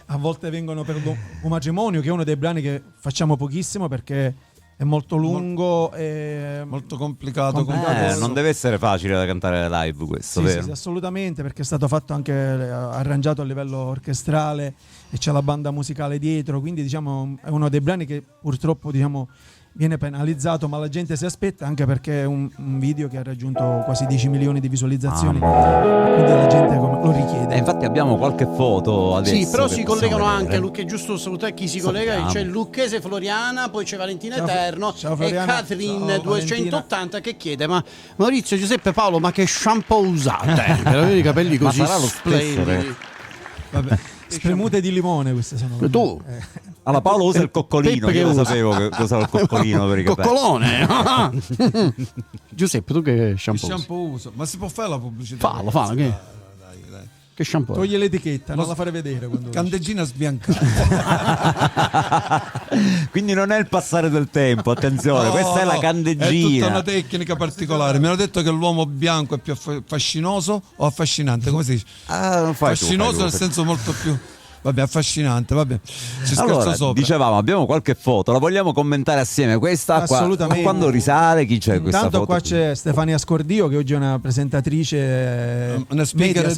a volte vengono per un matrimonio, che è uno dei brani che facciamo pochissimo perché è molto lungo e molto complicato. Non deve essere facile da cantare live questo, sì, vero? sì, assolutamente, perché è stato fatto anche arrangiato a livello orchestrale e c'è la banda musicale dietro, quindi diciamo è uno dei brani che purtroppo diciamo viene penalizzato, ma la gente si aspetta, anche perché è un video che ha raggiunto quasi 10 milioni di visualizzazioni, quindi la gente lo richiede. Infatti abbiamo qualche foto adesso. Sì, però che si possiamo collegano vedere. anche, è giusto salutare chi si collega, Sappiamo. c'è Lucchese Floriana, poi c'è Valentina Ciao, Eterno ciao, e Floriana. Catherine Ciao, 280 che chiede: ma Maurizio, Giuseppe, Paolo, ma che shampoo usate? Per avere i capelli Ma così sarà lo stesso, splendidi. Vabbè, spremute di limone queste sono. Tu? Allora Paolo usa il coccolino, Peppe io che lo usa. sapevo che usava il coccolino per i capelli. Coccolone! Giuseppe, tu che Che shampoo usi? shampoo uso? Ma si può fare la pubblicità? Fallo, che? Dai. Che shampoo? Togli l'etichetta, non la fare vedere quando Candeggina sbiancata. Quindi non è il passare del tempo, attenzione, questa è la È tutta candeggina. una tecnica particolare. Mi hanno detto che l'uomo bianco è più fascinoso o affascinante, come si dice? Non fai tu, Fascinoso fai tu. nel senso molto più... Vabbè, affascinante, vabbè. Ci scherzo Allora, sopra. dicevamo, abbiamo qualche foto, la vogliamo commentare assieme? Questa qua, Assolutamente. quando risale, chi c'è questa Intanto foto? qua c'è Stefania Scordio, che oggi è una presentatrice una speaker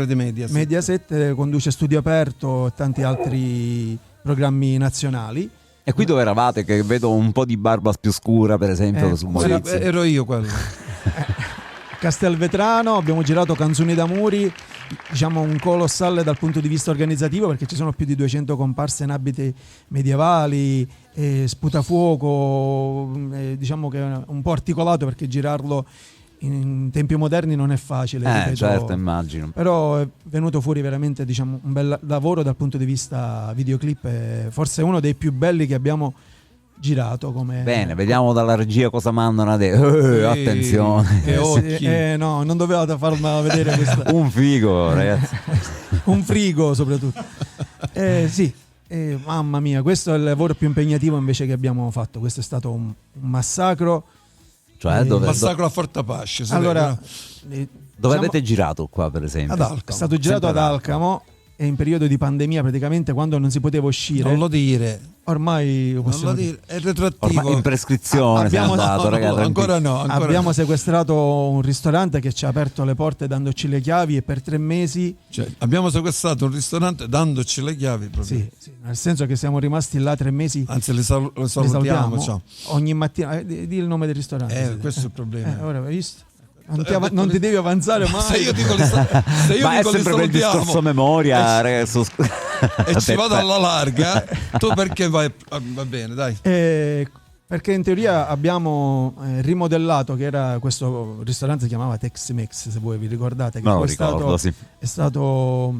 di Mediaset. Mediaset, conduce Studio Aperto e tanti altri programmi nazionali. E qui dove eravate? Che vedo un po' di barba più scura, per esempio, su Maurizio. Ero io quello. Castelvetrano, abbiamo girato Canzoni d'Amuri, diciamo un colossale dal punto di vista organizzativo, perché ci sono più di 200 comparse in abiti medievali, sputafuoco, diciamo che è un po' articolato perché girarlo in tempi moderni non è facile, ripeto. Certo, immagino. Però è venuto fuori veramente, diciamo, un bel lavoro dal punto di vista videoclip, forse uno dei più belli che abbiamo girato. Come Bene, vediamo dalla regia cosa mandano adesso. Attenzione. Che occhi. no, non dovevate farmela vedere questa. Un figo, ragazzi. Un frigo soprattutto. Sì, mamma mia, questo è il lavoro più impegnativo invece che abbiamo fatto. Questo è stato un massacro. Cioè, dove Massacro a Fortapasce. Allora, dove avete girato qua, per esempio? Ad Alcamo. è stato girato Sempre ad ad Alcamo, e in periodo di pandemia, praticamente quando non si poteva uscire. Non lo dire. Ormai Non possiamo lo dire. dire. È retroattivo. Ormai in prescrizione Abbiamo- sei andato, No, ragazzi. ancora no. Ancora Abbiamo sequestrato un ristorante che ci ha aperto le porte dandoci le chiavi, e per 3 mesi, Cioè, abbiamo sequestrato un ristorante dandoci le chiavi proprio. sì, nel senso che siamo rimasti là 3 mesi. Anzi, le li salutiamo. Ciao. ogni mattina. Di il nome del ristorante. Questo è il problema. Ora hai visto? Non ti devi avanzare mai. Se io dico se io Ma è dico li sempre quel salutiamo discorso memoria, ragazzi. e ci vado alla larga, tu perché vai? Va bene, dai. Perché in teoria abbiamo rimodellato, che era questo ristorante, si chiamava Tex-Mex, se voi vi ricordate, che No, lo poi ricordo, sì. è stato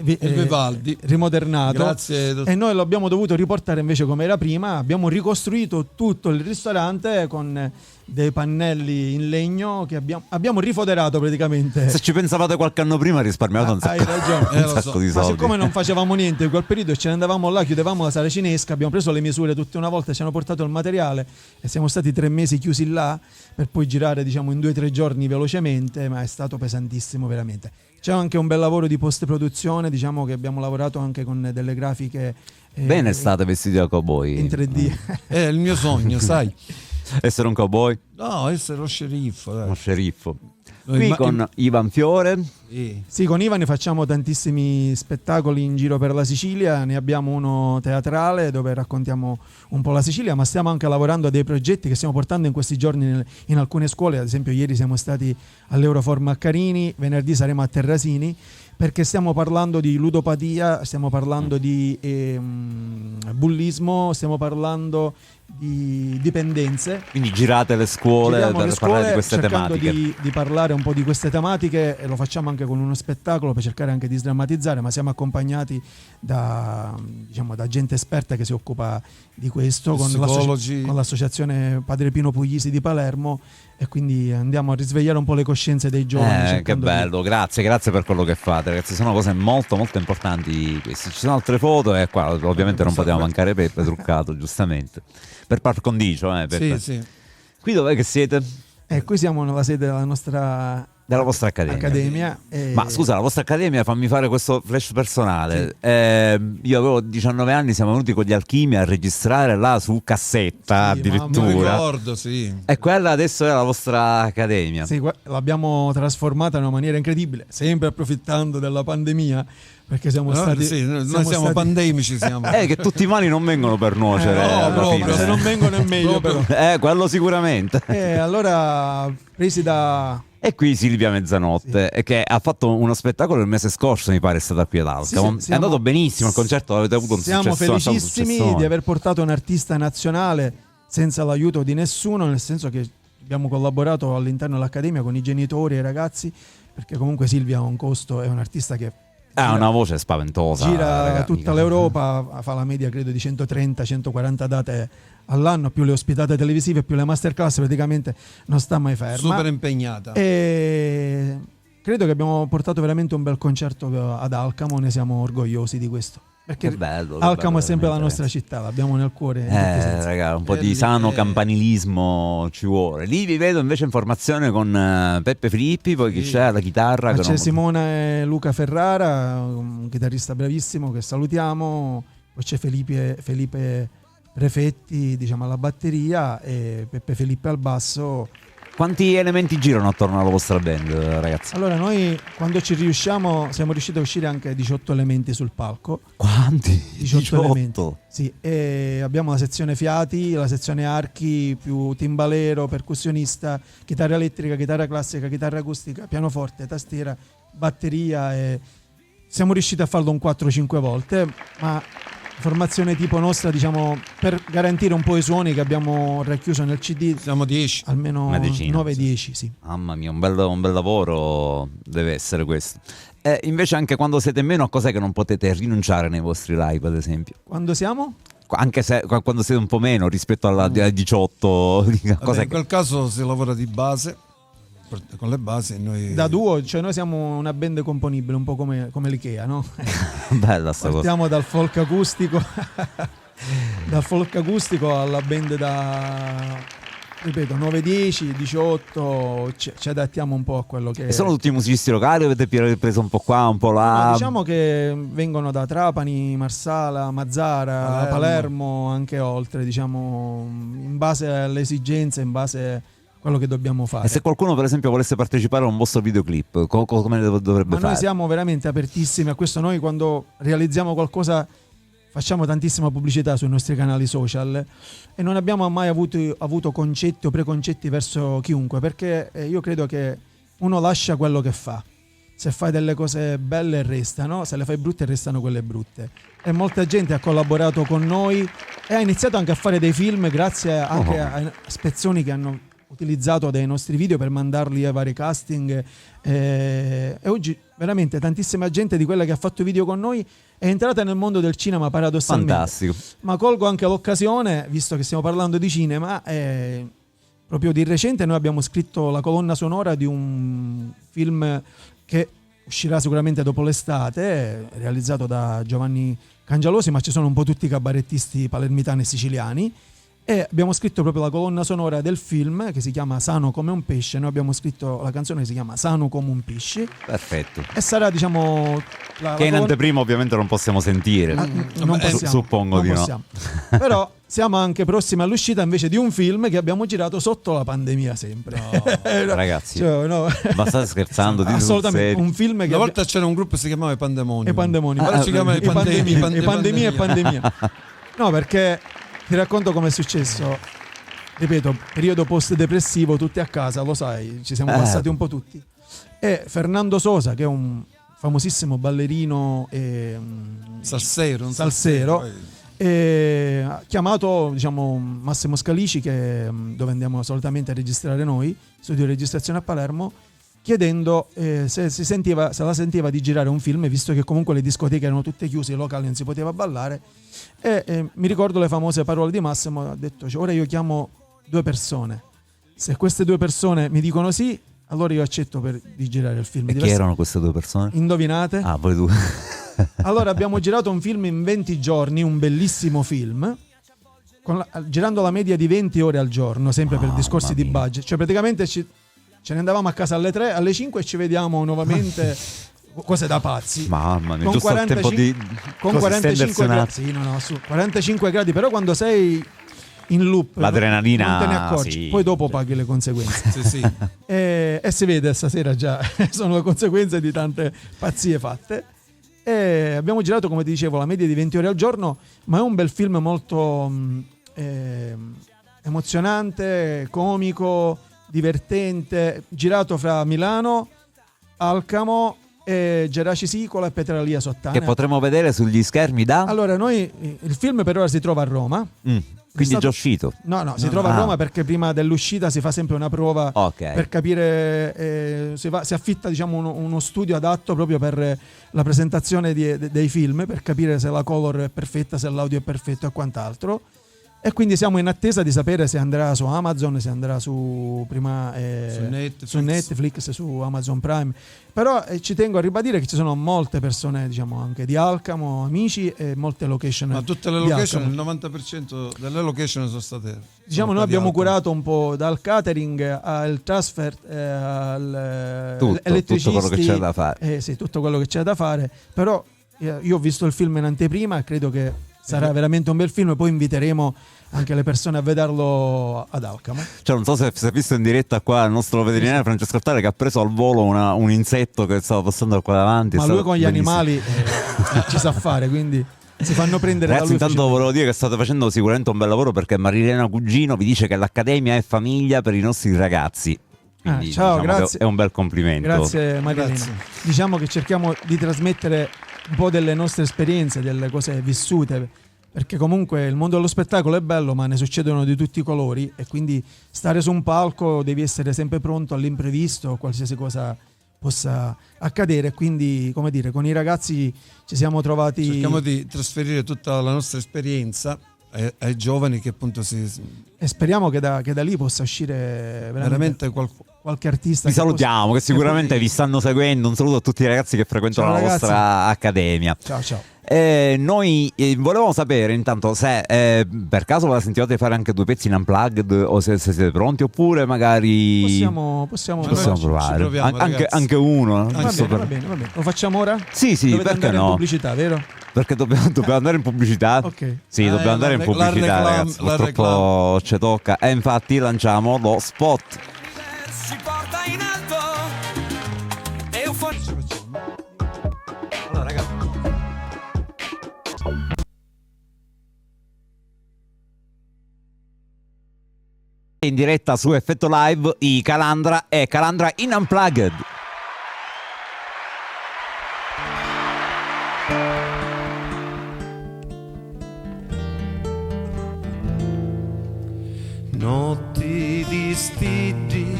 Il Vivaldi. rimodernato. Grazie. E noi lo abbiamo dovuto riportare invece come era prima. Abbiamo ricostruito tutto il ristorante con dei pannelli in legno che abbiamo rifoderato praticamente. Se ci pensavate qualche anno prima risparmiavate un Hai sacco, ragione. un Lo sacco so. di Ma soldi. siccome non facevamo niente in quel periodo e ce ne andavamo là, chiudevamo la sala cinesca, abbiamo preso le misure tutte una volta, ci hanno portato il materiale e siamo stati 3 mesi chiusi là per poi girare, diciamo, in 2-3 giorni velocemente, ma è stato pesantissimo veramente. C'è anche un bel lavoro di post-produzione, diciamo che abbiamo lavorato anche con delle grafiche Bene state vestiti da cowboy. in 3D. È il mio sogno, sai? Essere un cowboy, No, essere lo sceriffo. Dai. uno sceriffo. Qui con Ivan Fiore. Sì, con Ivan ne facciamo tantissimi spettacoli in giro per la Sicilia, ne abbiamo uno teatrale dove raccontiamo un po' la Sicilia, ma stiamo anche lavorando a dei progetti che stiamo portando in questi giorni in alcune scuole. Ad esempio ieri siamo stati all'Euroform a Carini, venerdì saremo a Terrasini perché stiamo parlando di ludopatia, stiamo parlando di bullismo, stiamo parlando di dipendenze. Quindi girate le scuole Giriamo per le parlare di scuole queste cercando tematiche. di parlare un po' di queste tematiche, e lo facciamo anche con uno spettacolo per cercare anche di sdrammatizzare, ma siamo accompagnati da gente esperta che si occupa di questo, Psicologi. con l'associazione Padre Pino Puglisi di Palermo, e quindi andiamo a risvegliare un po' le coscienze dei giovani. Che cercando bello, grazie per quello che fate, ragazzi. Sono cose molto molto importanti queste. Ci sono altre foto e qua ovviamente non poteva mancare Peppe truccato, giustamente. Per par condicio, Peppe. Sì. Qui dov'è che siete? Qui siamo nella sede della nostra Della vostra accademia. e- Ma scusa, la vostra accademia, fammi fare questo flash personale. Io avevo 19 anni, siamo venuti con gli Alchimia a registrare là su cassetta, Sì, Mi addirittura. ricordo, sì. E quella adesso è la vostra accademia. Sì, l'abbiamo trasformata in una maniera incredibile, sempre approfittando della pandemia, perché siamo stati... Sì, noi siamo siamo stati- pandemici, siamo. Che tutti i mali non vengono per nuocere. no, alla proprio, fine. se non vengono è meglio però. Quello sicuramente. E allora, presi da... E qui Silvia Mezzanotte, che ha fatto uno spettacolo il mese scorso, mi pare, è stata qui ad Alcamo. Sì, è andato benissimo il concerto, avete avuto un Siamo successo. felicissimi di aver portato un artista nazionale senza l'aiuto di nessuno, nel senso che abbiamo collaborato all'interno dell'Accademia con i genitori e i ragazzi, perché comunque Silvia ha un costo, è un artista che Ha una voce spaventosa. gira ragazzi. tutta l'Europa, fa la media credo di 130-140 date all'anno, più le ospitate televisive, più le masterclass, praticamente non sta mai ferma. Super impegnata. E credo che abbiamo portato veramente un bel concerto ad Alcamo, ne siamo orgogliosi di questo. Perché Che bello, che Alcamo bello, è sempre la veramente, nostra città, l'abbiamo nel cuore. in tutti i sensi. Raga, un po' di sano campanilismo ci vuole. Lì vi vedo invece in formazione con Peppe Filippi, poi chi c'è alla chitarra? Ma c'è Simona e Luca Ferrara, un chitarrista bravissimo che salutiamo, poi c'è Felipe Prefetti, diciamo, alla batteria, e Peppe Filippi al basso. Quanti elementi girano attorno alla vostra band, ragazzi? Allora noi quando ci riusciamo siamo riusciti a uscire anche 18 elementi sul palco. Quanti? 18 elementi. Sì, e abbiamo la sezione fiati, la sezione archi, più timbalero, percussionista, chitarra elettrica, chitarra classica, chitarra acustica, pianoforte, tastiera, batteria, e siamo riusciti a farlo un 4-5 volte, ma formazione tipo nostra, diciamo, per garantire un po' i suoni che abbiamo racchiuso nel CD, Siamo 10. almeno Una decina, 9-10, sì. Mamma mia, un bel lavoro deve essere questo. E invece anche quando siete meno, a cos'è che non potete rinunciare nei vostri live, ad esempio? Quando siamo? Anche se quando siete un po' meno rispetto alla 18, Vabbè, cos'è in quel caso si lavora di base, con le basi noi... Da duo, cioè noi siamo una band componibile, un po' come l'Ikea, no? bella sta cosa. Partiamo dal folk acustico dal folk acustico alla band da, ripeto, 9-10, 18, ci adattiamo un po' a quello che E sono tutti musicisti locali o avete preso un po' qua, un po' là? No, diciamo che vengono da Trapani, Marsala, Mazzara, Palermo, anche oltre, diciamo, in base alle esigenze, in base a quello che dobbiamo fare. E se qualcuno per esempio volesse partecipare a un vostro videoclip, come dovrebbe Ma fare? noi siamo veramente apertissimi a questo. Noi quando realizziamo qualcosa facciamo tantissima pubblicità sui nostri canali social e non abbiamo mai avuto concetti o preconcetti verso chiunque, perché io credo che uno lascia quello che fa. Se fai delle cose belle restano, se le fai brutte restano quelle brutte. E molta gente ha collaborato con noi e ha iniziato anche a fare dei film grazie anche a spezzoni che hanno utilizzato dei nostri video per mandarli ai vari casting, e oggi veramente tantissima gente di quella che ha fatto video con noi è entrata nel mondo del cinema paradossalmente. Fantastico. Ma colgo anche l'occasione, visto che stiamo parlando di cinema, proprio di recente noi abbiamo scritto la colonna sonora di un film che uscirà sicuramente dopo l'estate, realizzato da Giovanni Cangialosi, ma ci sono un po' tutti i cabarettisti palermitani e siciliani. E abbiamo scritto proprio la colonna sonora del film che si chiama Sano come un pesce. Noi abbiamo scritto la canzone che si chiama Sano come un pesce. Perfetto. E sarà, diciamo, Che in anteprima ovviamente non possiamo sentire. non possiamo, suppongo non di possiamo. Però siamo anche prossimi all'uscita invece di un film che abbiamo girato sotto la pandemia sempre. Ragazzi, Cioè, no. ma state scherzando? Dite sul Assolutamente, serio? un film che Una volta c'era un gruppo che si chiamava I Pandemoni. e pandemoni. Ora si chiama e pandemia e pandemia. No, perché ti racconto come è successo. Ripeto, periodo post-depressivo, tutti a casa, lo sai, ci siamo passati un po' tutti. E Fernando Sosa, che è un famosissimo ballerino e Salsero, un Salsero, poi- chiamato, diciamo, Massimo Scalici, dove andiamo solitamente a registrare noi, studio di registrazione a Palermo, chiedendo se la sentiva di girare un film, visto che comunque le discoteche erano tutte chiuse, i locali non si poteva ballare, e mi ricordo le famose parole di Massimo. Ha detto, cioè, ora io chiamo 2 persone, se queste 2 persone mi dicono sì, allora io accetto di girare il film. E chi erano queste 2 persone? Indovinate? Ah, voi due. Allora abbiamo girato un film in 20 giorni, un bellissimo film, girando la media di 20 ore al giorno, sempre per discorsi di budget. Cioè praticamente ce ne andavamo a casa alle 3, alle 5 e ci vediamo nuovamente. Cose da pazzi. Mamma mia, Con giusto il tempo di con così 45 stendersi un gradi, attimo. sì, no, su 45 gradi, però quando sei in loop L'adrenalina, non te ne accorgi, sì. poi dopo paghi le conseguenze. Sì, sì. E si vede stasera già, sono le conseguenze di tante pazzie fatte. E abbiamo girato, come ti dicevo, la media di 20 ore al giorno, ma è un bel film molto emozionante, comico, divertente, girato fra Milano, Alcamo e Geraci Sicola e Petralia Sottana. Che potremo vedere sugli schermi da? Allora, il film per ora si trova a Roma. Quindi è già uscito. No, si trova a Roma perché prima dell'uscita si fa sempre una prova Ok. per capire, si affitta, diciamo, uno studio adatto proprio per la presentazione dei film, per capire se la color è perfetta, se l'audio è perfetto e quant'altro. E quindi siamo in attesa di sapere se andrà su Amazon, se andrà su Netflix, su Amazon Prime. Però ci tengo a ribadire che ci sono molte persone, diciamo, anche di Alcamo, amici, e molte location. Ma tutte le di location, Alcamo. il 90% delle location sono state. Diciamo, noi sono abbiamo di Alcamo. curato un po' dal catering al transfer, Tutto quello che c'è da fare. sì, tutto quello che c'è da fare. Però io ho visto il film in anteprima e credo che sarà veramente un bel film. Poi inviteremo anche le persone a vederlo ad Alcamo. Cioè, non so se si è visto in diretta qua il nostro veterinario Francesco Altare, che ha preso al volo un insetto che stava passando qua davanti. Ma lui con gli animali ci sa fare, quindi si fanno prendere Ragazzi, da lui. intanto volevo dire che state facendo sicuramente un bel lavoro, perché Marilena Cugino vi dice che l'Accademia è famiglia per i nostri ragazzi. Quindi, ciao, diciamo, grazie. che è un bel complimento. Grazie Marilena. Grazie. Diciamo che cerchiamo di trasmettere un po' delle nostre esperienze, delle cose vissute, perché comunque il mondo dello spettacolo è bello, ma ne succedono di tutti i colori, e quindi stare su un palco devi essere sempre pronto all'imprevisto, qualsiasi cosa possa accadere. Quindi, come dire, con i ragazzi ci siamo trovati. Cerchiamo di trasferire tutta la nostra esperienza ai giovani, che appunto E speriamo che da lì possa uscire veramente qualche artista. Vi salutiamo, che sicuramente vi stanno seguendo. Un saluto a tutti i ragazzi che frequentano Ciao, la ragazzi. vostra accademia. Ciao. Noi volevamo sapere intanto se per caso ve la sentivate fare anche 2 pezzi in unplugged, o se siete pronti, oppure magari Possiamo possiamo ci provare proviamo, ragazzi. anche uno. Va giusto bene, per- va bene. Lo facciamo ora? Sì, Dovete perché andare in no? pubblicità, vero? Perché dobbiamo andare in pubblicità. Ok. Sì, dobbiamo andare in la pubblicità, reclam- ragazzi. la Purtroppo ci tocca. E infatti lanciamo lo spot. Si porta in alto euforia. Allora, ragazzi. In diretta su Effetto Live i Calandra e Calandra in Unplugged. Notti di stigi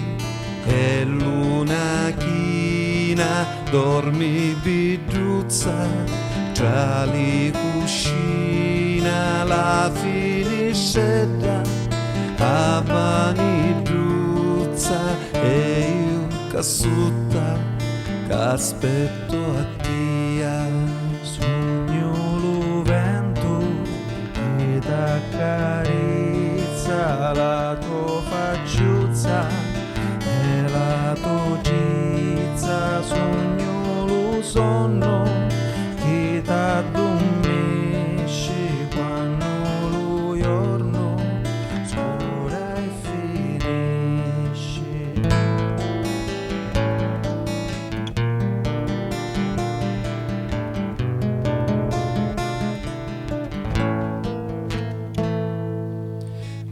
e luna china, dormi bigiuzza tra le cuscina, la finisce già a maniduzza, e io cassutta che aspetto a tia. Sogno lo vento che t'accarezza la tua facciuzza e la tua gizza. Sogno lo sonno che t'addormesce quando lo giorno scura e finisce.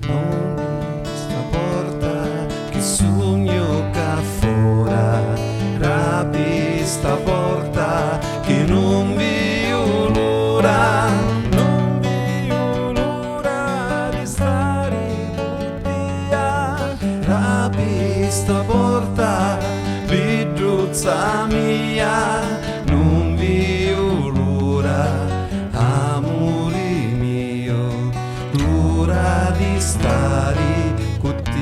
Non sta porta che sogno che fora, rapi sta porta Rapi sta porta, vidruzza mia, non vi l'ora, amore mio, l'ora di stare con te.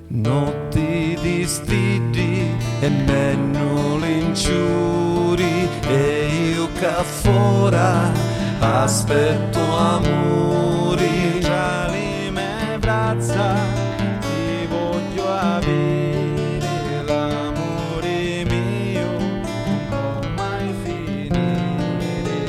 Notti di stidi e meno linciuri e io che fora aspetto amori, già le mie braccia ti voglio avere, l'amore mio non può mai finire.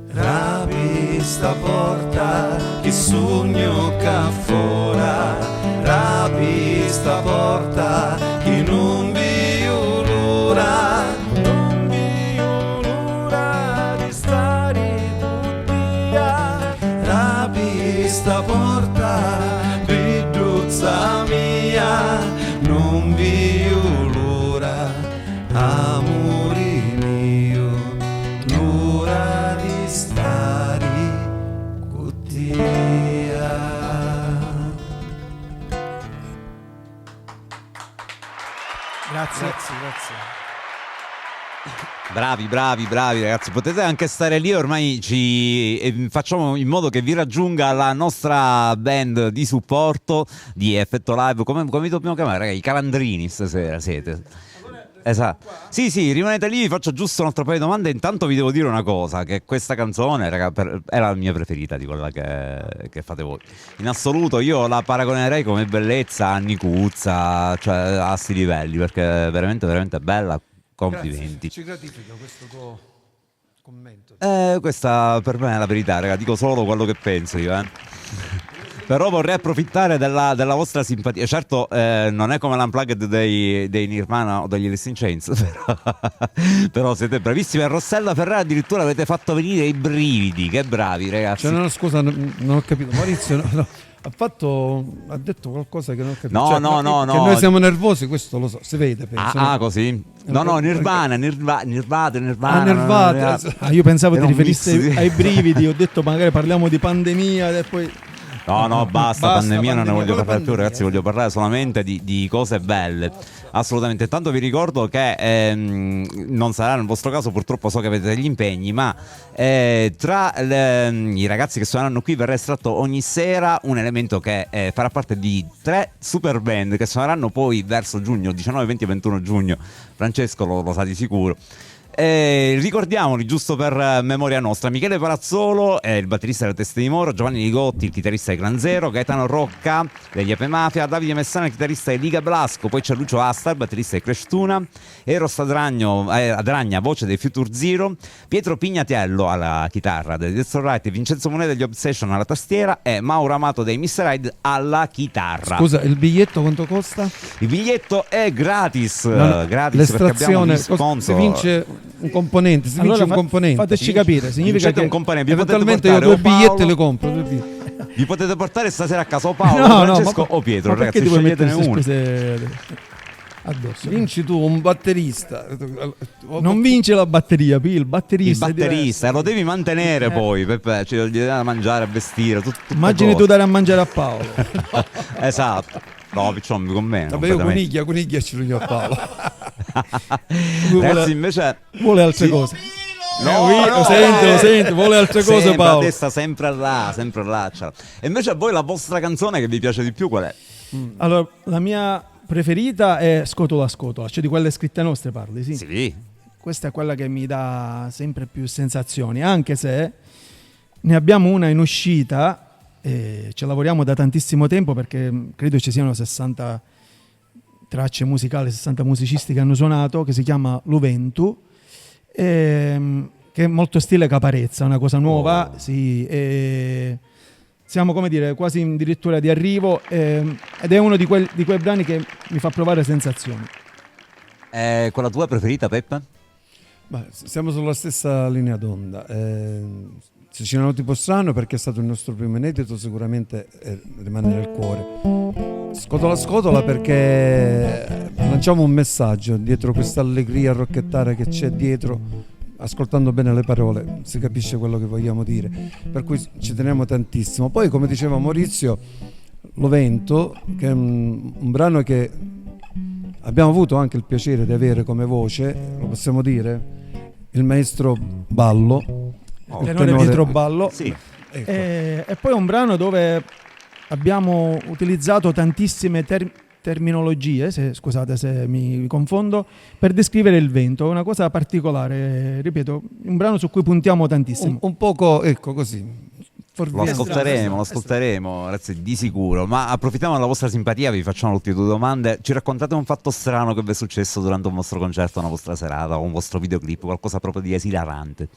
Rapi sta porta, che sogno che fora, rapi sta porta, che non vi l'ora, non vi l'ora di stare tutti a. Rapi sta porta, vidruzza mia, non vi l'ora, amore mio, l'ora di stare con te. Grazie. Bravi ragazzi, potete anche stare lì, ormai facciamo in modo che vi raggiunga la nostra band di supporto di Effetto Live, come vi dobbiamo chiamare, ragazzi? I calandrini stasera siete. Esatto. Sì, rimanete lì, vi faccio giusto un altro paio di domande. Intanto vi devo dire una cosa, che questa canzone, raga, è la mia preferita di quella che fate voi. In assoluto io la paragonerei come bellezza a Nicuzza, cioè a sti livelli, perché è veramente bella. Complimenti. Ci gratifica questo tuo commento. Questa per me è la verità, raga, dico solo quello che penso io, Però vorrei approfittare della vostra simpatia. Certo, non è come l'unplugged dei Nirvana o degli Alice in Chains, però siete bravissimi. A Rossella Ferrara addirittura avete fatto venire i brividi. Che bravi, ragazzi. Cioè, no, scusa, non ho capito. Maurizio ha detto qualcosa che non ho capito. No, cioè, no. Che noi siamo nervosi, questo lo so, si vede. Penso, Così? No, Nirvana. Io pensavo ti Era un riferissi mix di- ai brividi, ho detto magari parliamo di pandemia e poi... No, basta, pandemia non ne voglio quella parlare più, pandemia, ragazzi, voglio parlare solamente di cose belle. Assolutamente. Intanto vi ricordo che non sarà nel vostro caso, purtroppo so che avete degli impegni, ma tra i ragazzi che suoneranno qui verrà estratto ogni sera un elemento che farà parte di 3 super band che suoneranno poi verso giugno, 19, 20 e 21 giugno. Francesco lo sa di sicuro. Ricordiamoli giusto per memoria nostra: Michele Palazzolo, il batterista della Teste di Moro, Giovanni Ligotti, il chitarrista di Clan Zero, Gaetano Rocca degli Ape Mafia, Davide Messana, il chitarrista di Liga Blasco, poi c'è Lucio Asta, il batterista di Crash Tuna, Eros Adragna, voce dei Future Zero, Pietro Pignatiello alla chitarra dei Death Right, Vincenzo Moneta degli Obsession alla tastiera e Mauro Amato dei Mr. Ride alla chitarra. Scusa, il biglietto quanto costa? Il biglietto è gratis, No, gratis perché abbiamo gli sponsor. Si vince un componente, Allora, un componente. fateci capire, significa Vincete che un componente. Vi potete Eventualmente io portare 2 o biglietti Paolo- le compro. 2 biglietti. Vi potete portare stasera a casa o Paolo, Francesco o Pietro, ma perché ragazzi, ti vuoi mettere sceglietene queste uno. spese addosso? Vinci tu un batterista. Non vince la batteria, il Il batterista. è batterista, lo devi mantenere poi, Peppe, ci devi dare da mangiare, a vestire, tutto. Immagini tu dare a mangiare a Paolo. Esatto. No, Piccion, mi conviene. Vabbè, io completamente. Coniglia ci voglio a Paolo. Ragazzi, invece Vuole altre Sì. cose. No, lo sente, vuole altre cose sempre Paolo. a destra, sempre là. Cioè. E invece a voi la vostra canzone che vi piace di più qual è? Allora, la mia preferita è Scotola Scotola, cioè di quelle scritte nostre parli, sì. Sì. Questa è quella che mi dà sempre più sensazioni, anche se ne abbiamo una in uscita e ci lavoriamo da tantissimo tempo perché credo ci siano 60 tracce musicali, 60 musicisti che hanno suonato, che si chiama Luventu, che è molto stile Caparezza, una cosa nuova, sì, siamo come dire quasi addirittura di arrivo ed è uno di quei brani che mi fa provare sensazioni. Quella tua preferita, Peppe? Ma siamo sulla stessa linea d'onda. Siciliano tipo strano perché è stato il nostro primo inedito, sicuramente rimane nel cuore. Scotola scotola perché lanciamo un messaggio dietro questa allegria rocchettara che c'è dietro, ascoltando bene le parole si capisce quello che vogliamo dire, per cui ci teniamo tantissimo. Poi, come diceva Maurizio, Lovento, che è un brano che abbiamo avuto anche il piacere di avere come voce, lo possiamo dire, il maestro Ballo, il tenore Pietro Ballo. Sì. ecco. E poi è un brano dove abbiamo utilizzato tantissime terminologie, scusate se mi confondo, per descrivere il vento. È una cosa particolare, ripeto, un brano su cui puntiamo tantissimo. Un poco, ecco così. Lo ascolteremo, ragazzi, di sicuro. Ma approfittiamo della vostra simpatia, vi facciamo le ultime due domande. Ci raccontate un fatto strano che vi è successo durante un vostro concerto, una vostra serata o un vostro videoclip, qualcosa proprio di esilarante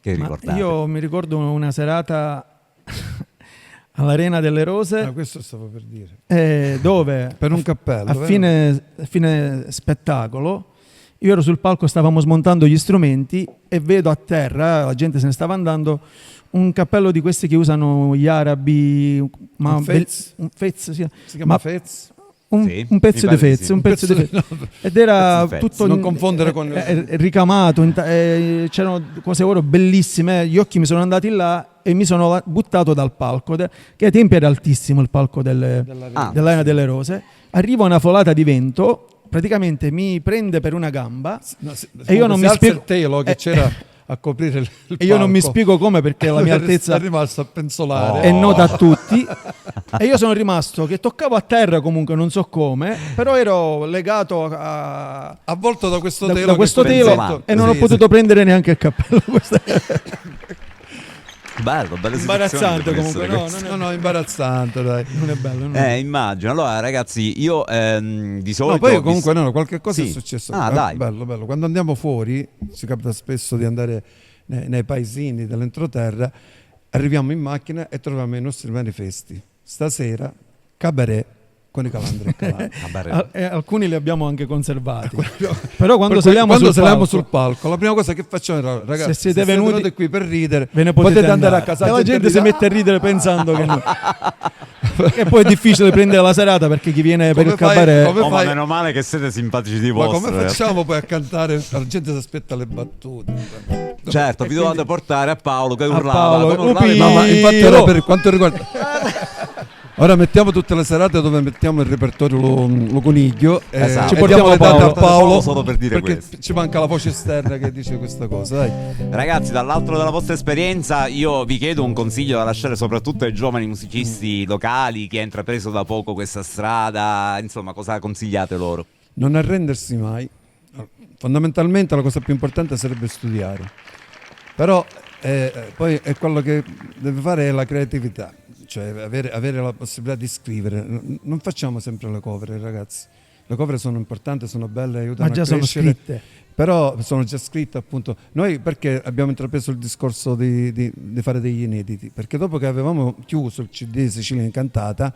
che ricordate? Io mi ricordo una serata all'Arena delle Rose, Questo stavo per dire. dove Per un cappello. a fine spettacolo io ero sul palco, stavamo smontando gli strumenti e vedo a terra, la gente se ne stava andando, un cappello di questi che usano gli arabi, ma Un fez? un fez, sì. Si chiama Ma Fez? Sì, un pezzo mi di pare di fez, sì. un pezzo di fez. no, Ed era Pezzo di fez. tutto Non confondere con- ricamato, c'erano cose oro bellissime, gli occhi mi sono andati là e mi sono buttato dal palco, che ai tempi era altissimo il palco dell'Arena delle Rose. Arriva una folata di vento, praticamente mi prende per una gamba e io non mi spiego il telo che c'era a coprire il e io non mi palco. spiego come, perché la mia altezza è rimasto a penzolare. è nota a tutti e io sono rimasto che toccavo a terra comunque, non so come, però ero legato Avvolto da questo da telo. questo che telo pezzetto- e non ho sì, potuto prendere neanche il cappello. Questa Bella imbarazzante comunque, No, imbarazzante, dai. non è bello. No. Immagino. Allora, ragazzi, io di solito No, poi comunque qualche cosa Sì. è successo. Dai. Bello. Quando andiamo fuori, ci capita spesso di andare nei paesini dell'entroterra, arriviamo in macchina e troviamo i nostri manifesti. Stasera, cabaret con i Calandri e Calà. Alcuni li abbiamo anche conservati. Però quando saliamo sul palco, la prima cosa che facciamo era, ragazzi, Se siete venuti qui per ridere, ve ne potete andare a casa. E la gente si mette a ridere pensando che no. E poi è difficile prendere la serata perché chi viene per Come il fai- cabaret come Oh, ma fai- meno male che siete simpatici di Ma vostro. come facciamo poi a cantare? La gente si aspetta le battute. Certo, vi dovete portare a Paolo che A urlava. Paolo, come urlava Upi! No, ma infatti Io- ora per quanto riguarda ora mettiamo tutte le serate dove mettiamo il repertorio lo coniglio Esatto. ci E portiamo diamo le date a Paolo. Paolo Solo per dire perché questo. ci manca la voce esterna che dice questa cosa, dai. Ragazzi, dall'altro della vostra esperienza, io vi chiedo un consiglio da lasciare soprattutto ai giovani musicisti locali, chi ha intrapreso da poco questa strada, insomma, cosa consigliate loro? Non arrendersi mai. Fondamentalmente la cosa più importante sarebbe studiare, però poi è quello che deve fare è la creatività, cioè avere la possibilità di scrivere. Non facciamo sempre le cover, ragazzi. Le cover sono importanti, sono belle, aiutano ma già a sono crescere. scritte. Però sono già scritte, appunto. Noi perché abbiamo intrapreso il discorso di fare degli inediti? Perché dopo che avevamo chiuso il CD Sicilia Incantata,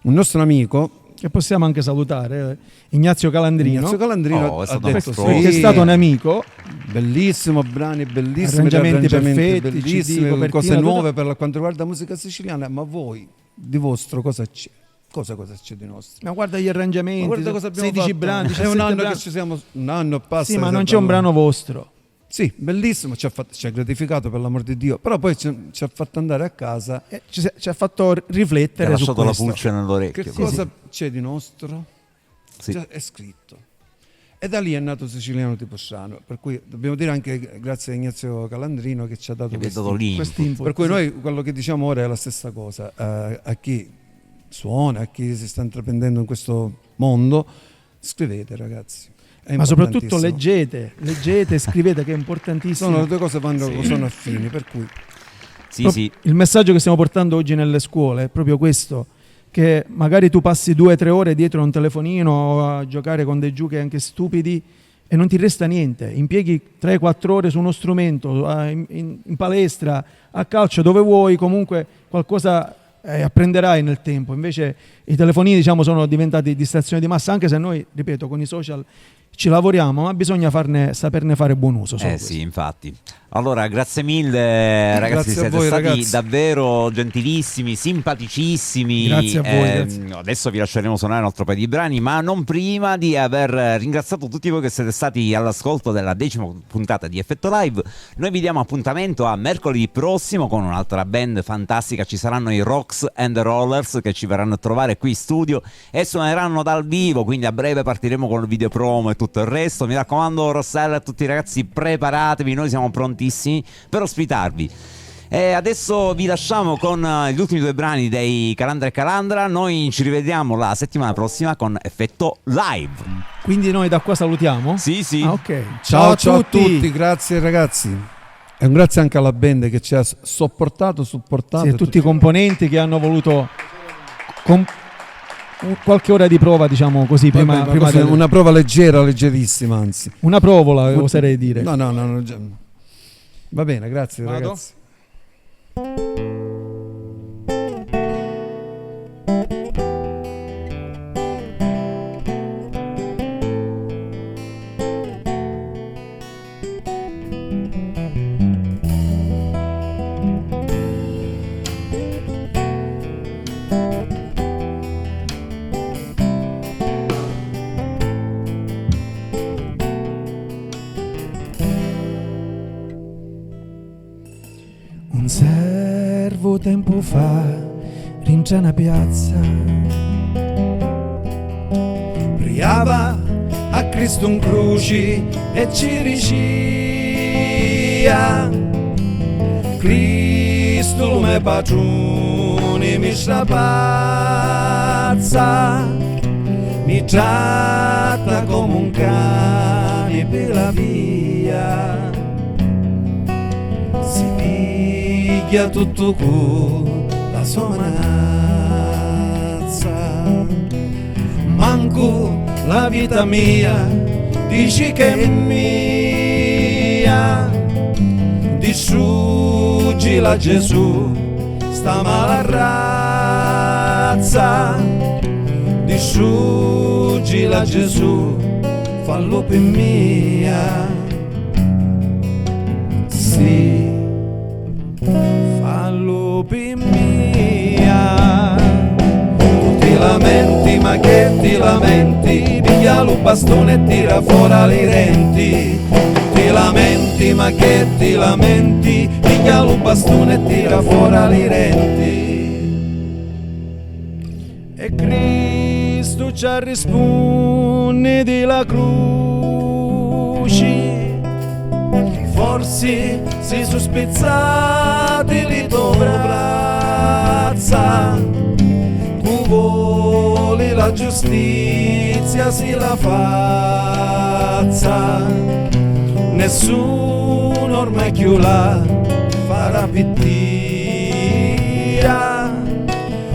un nostro amico, Che possiamo anche salutare, Ignazio Calandrino, Ignazio Calandrino, Oh, è ha stato un detto pro. che è stato un amico. bellissimo, brani bellissimi, Arrangiamenti arrangiamenti perfetti, bellissimi, CD, copertina, cose nuove tutto. per quanto riguarda la musica siciliana. Ma voi, di vostro, cosa c'è? Cosa c'è di nostro? Ma guarda gli arrangiamenti, Ma guarda cosa abbiamo 16 fatto. brani, È 17 un anno brani. che ci siamo, un anno e passa. Sì, ma non che c'è un abbiamo- brano vostro. Sì, bellissimo, ci ha gratificato, per l'amor di Dio, però poi ci ha fatto andare a casa. Ci ha fatto Ti ha riflettere su lasciato la questo. pulce nell'orecchio. Che cosa c'è di nostro? Sì. Già è scritto. E da lì è nato Siciliano tipo strano, per cui dobbiamo dire anche grazie a Ignazio Calandrino che ci ha dato Che vi ha questo. dato l'input. Quest'input. Per cui noi quello che diciamo ora è la stessa cosa, a chi suona, a chi si sta intraprendendo in questo mondo, scrivete, ragazzi. È Ma soprattutto importantissimo. leggete, scrivete, che è importantissimo. Sono le due cose sono affini, per cui Sì, sì. Il messaggio che stiamo portando oggi nelle scuole è proprio questo, che magari tu passi 2-3 ore dietro un telefonino a giocare con dei giochi anche stupidi e non ti resta niente, impieghi 3-4 ore su uno strumento, in palestra, a calcio, dove vuoi, comunque qualcosa apprenderai nel tempo. Invece i telefonini, diciamo, sono diventati distrazioni di massa, anche se noi, ripeto, con i social ci lavoriamo, ma bisogna saperne fare buon uso. Solo questo. Sì, infatti. Allora, grazie mille ragazzi, Grazie a siete voi, stati ragazzi. davvero gentilissimi, simpaticissimi. Grazie a voi, grazie. Adesso vi lasceremo suonare un altro paio di brani, ma non prima di aver ringraziato tutti voi che siete stati all'ascolto della 10ª puntata di Effetto Live. Noi vi diamo appuntamento a mercoledì prossimo con un'altra band fantastica. Ci saranno i Rocks and the Rollers che ci verranno a trovare qui in studio e suoneranno dal vivo, quindi a breve partiremo con il video promo e tutto il resto. Mi raccomando, Rossella, a tutti i ragazzi, preparatevi, noi siamo prontissimi per ospitarvi. E adesso vi lasciamo con gli ultimi 2 brani dei Calandra e Calandra. Noi ci rivediamo la settimana prossima con Effetto Live. Quindi noi da qua salutiamo? Sì, sì. Ah, ok. Ciao a tutti, grazie ragazzi. E un grazie anche alla band che ci ha supportato. Sì, e tutti i componenti che hanno voluto qualche ora di prova, diciamo così, prima una prova leggera, leggerissima, anzi. una provola, oserei dire. No, va bene, grazie Vado? ragazzi. Un servo tempo fa rincia una piazza, Priava a Cristo un cruci e ci ricia. Cristo me paciuni mi strapazza, mi tratta come un cane per la via. Si piglia tutto con la sua manazza, manco la vita mia dici che è mia. Distruggi la Gesù, sta mala razza. Distruggi la Gesù, fallo per mia. Sì, fallo per mia. Tu ti lamenti, ma che ti lamenti? Piglia lo bastone e tira fuori le renti. Ti lamenti, ma che ti lamenti? Piglia lo bastone e tira fuori le renti. E Cristo ci risponde della croce. Forse si sono spezzati le tue braccia. Tu vuoi la giustizia, si la faccia. Nessuno ormai più la farà pittia.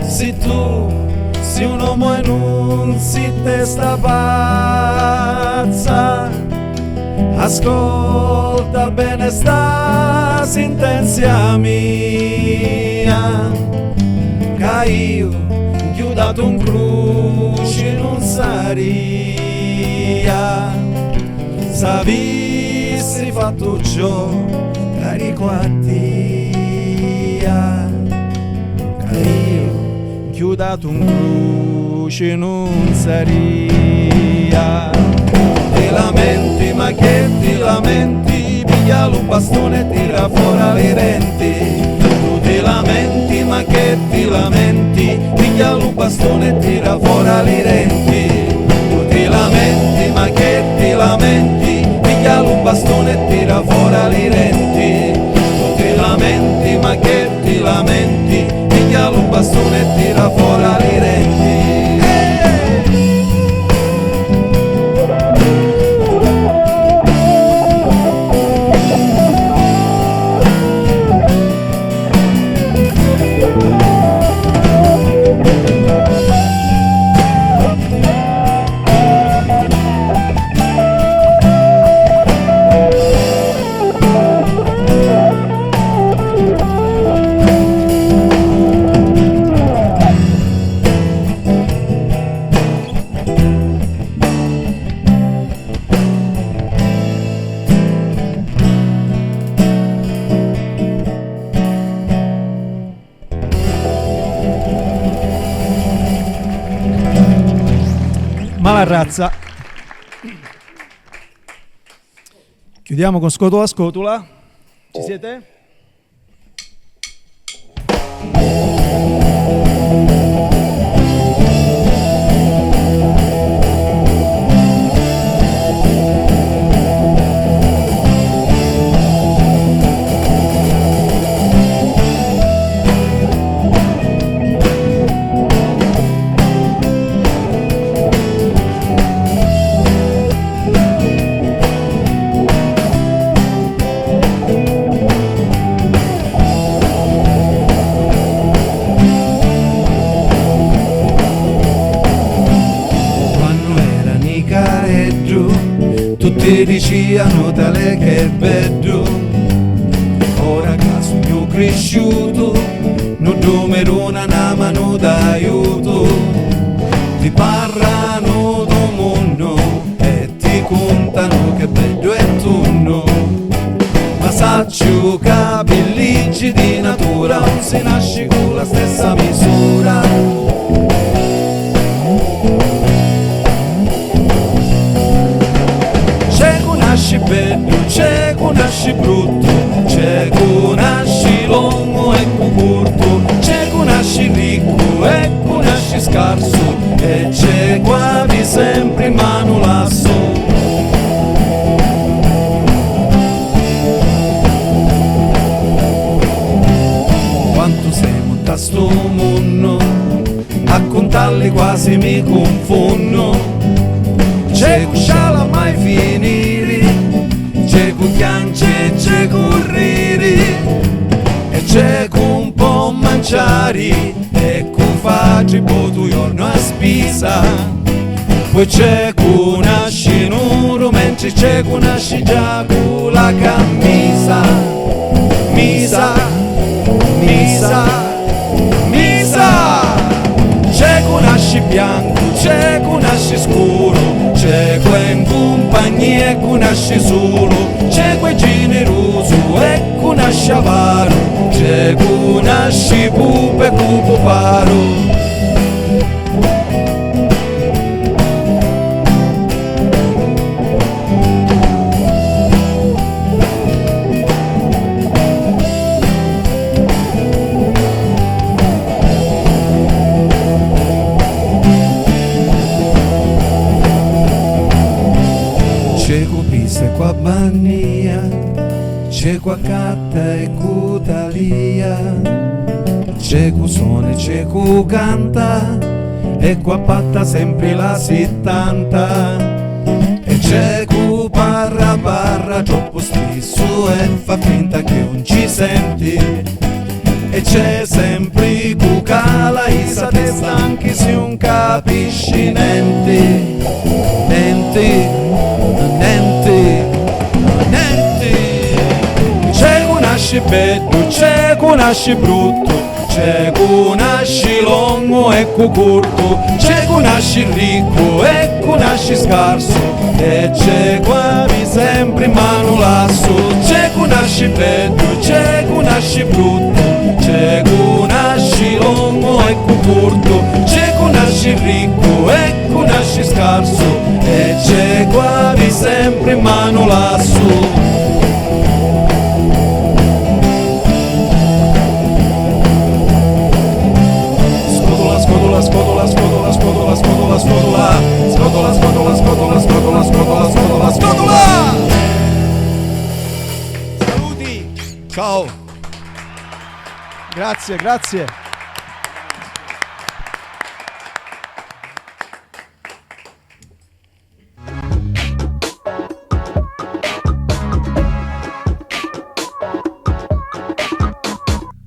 Se tu sei un uomo e non si testa pazza, ascolta bene sta sentenza mia, che io chiudato un cruce non saria. S'avessi fatto ciò carico a Dio, che io chiudato un cruce non saria. Ti lamenti, ma che ti lamenti? Piglia lo bastone e tira fuori le renti. Tu ti lamenti, ma che ti lamenti? Piglia lo bastone e tira fuori le renti. Tu ti lamenti, ma che ti lamenti? Piglia lo bastone e tira fuori le renti. Tu ti lamenti, ma che ti lamenti? Piglia lo bastone e tira fuori le renti. Carrazza. Chiudiamo con Scotola Scotola. Ci siete? Tutti dicevano tale che è bello, ora che sono cresciuto, non numero una mano d'aiuto, ti parlano del mondo e ti contano che bello è turno, ma saccio capelliggi di natura, non si nasce con la stessa misura. Nasci bello, c'è che nasci brutto, c'è che nasci longo e corto, c'è che nasci ricco e che nasci scarso, e c'è quasi sempre in mano lasso. Quanto siamo da sto mondo, a contarli quasi mi confondo. C'è che sciala mai finire, c'è che piange, c'è che riri, e c'è che un po' mangiare, e che faccio po' tu giorno a spisa. Poi c'è che nasce nero, mentre c'è che nasce già con la camisa. Misa, misa, misa. C'è che nasce bianco, c'è che nasce scuro, c'è que in compagnia e che nasce solo, c'è que generoso e che nasce avaro, c'è che nasce pupo e cupo paro. Qua bannia, c'è qua catta e cutalia, c'è cu suona e c'è cu canta, e qua patta sempre la 70, e c'è cu parra troppo spesso e fa finta che non ci senti, e c'è sempre cu cala e sa testa anche se non capisci niente, niente. C'è che nasce bello, c'è che nasce brutto, c'è che nasce longo e che corto, c'è che nasce ricco e che nasce scarso, e c'è quasi sempre in mano lasso. C'è che nasce bello, c'è che nasce brutto, c'è che nasce longo e che corto, c'è che nasce ricco e che nasce scarso, e c'è quasi sempre in mano lasso. Scotola, scotola, scotola, scotola, scotola, scotola, scotola, scotola, scotola, scotola, scotola, scotola, scotola. Saluti. Ciao. Grazie, grazie.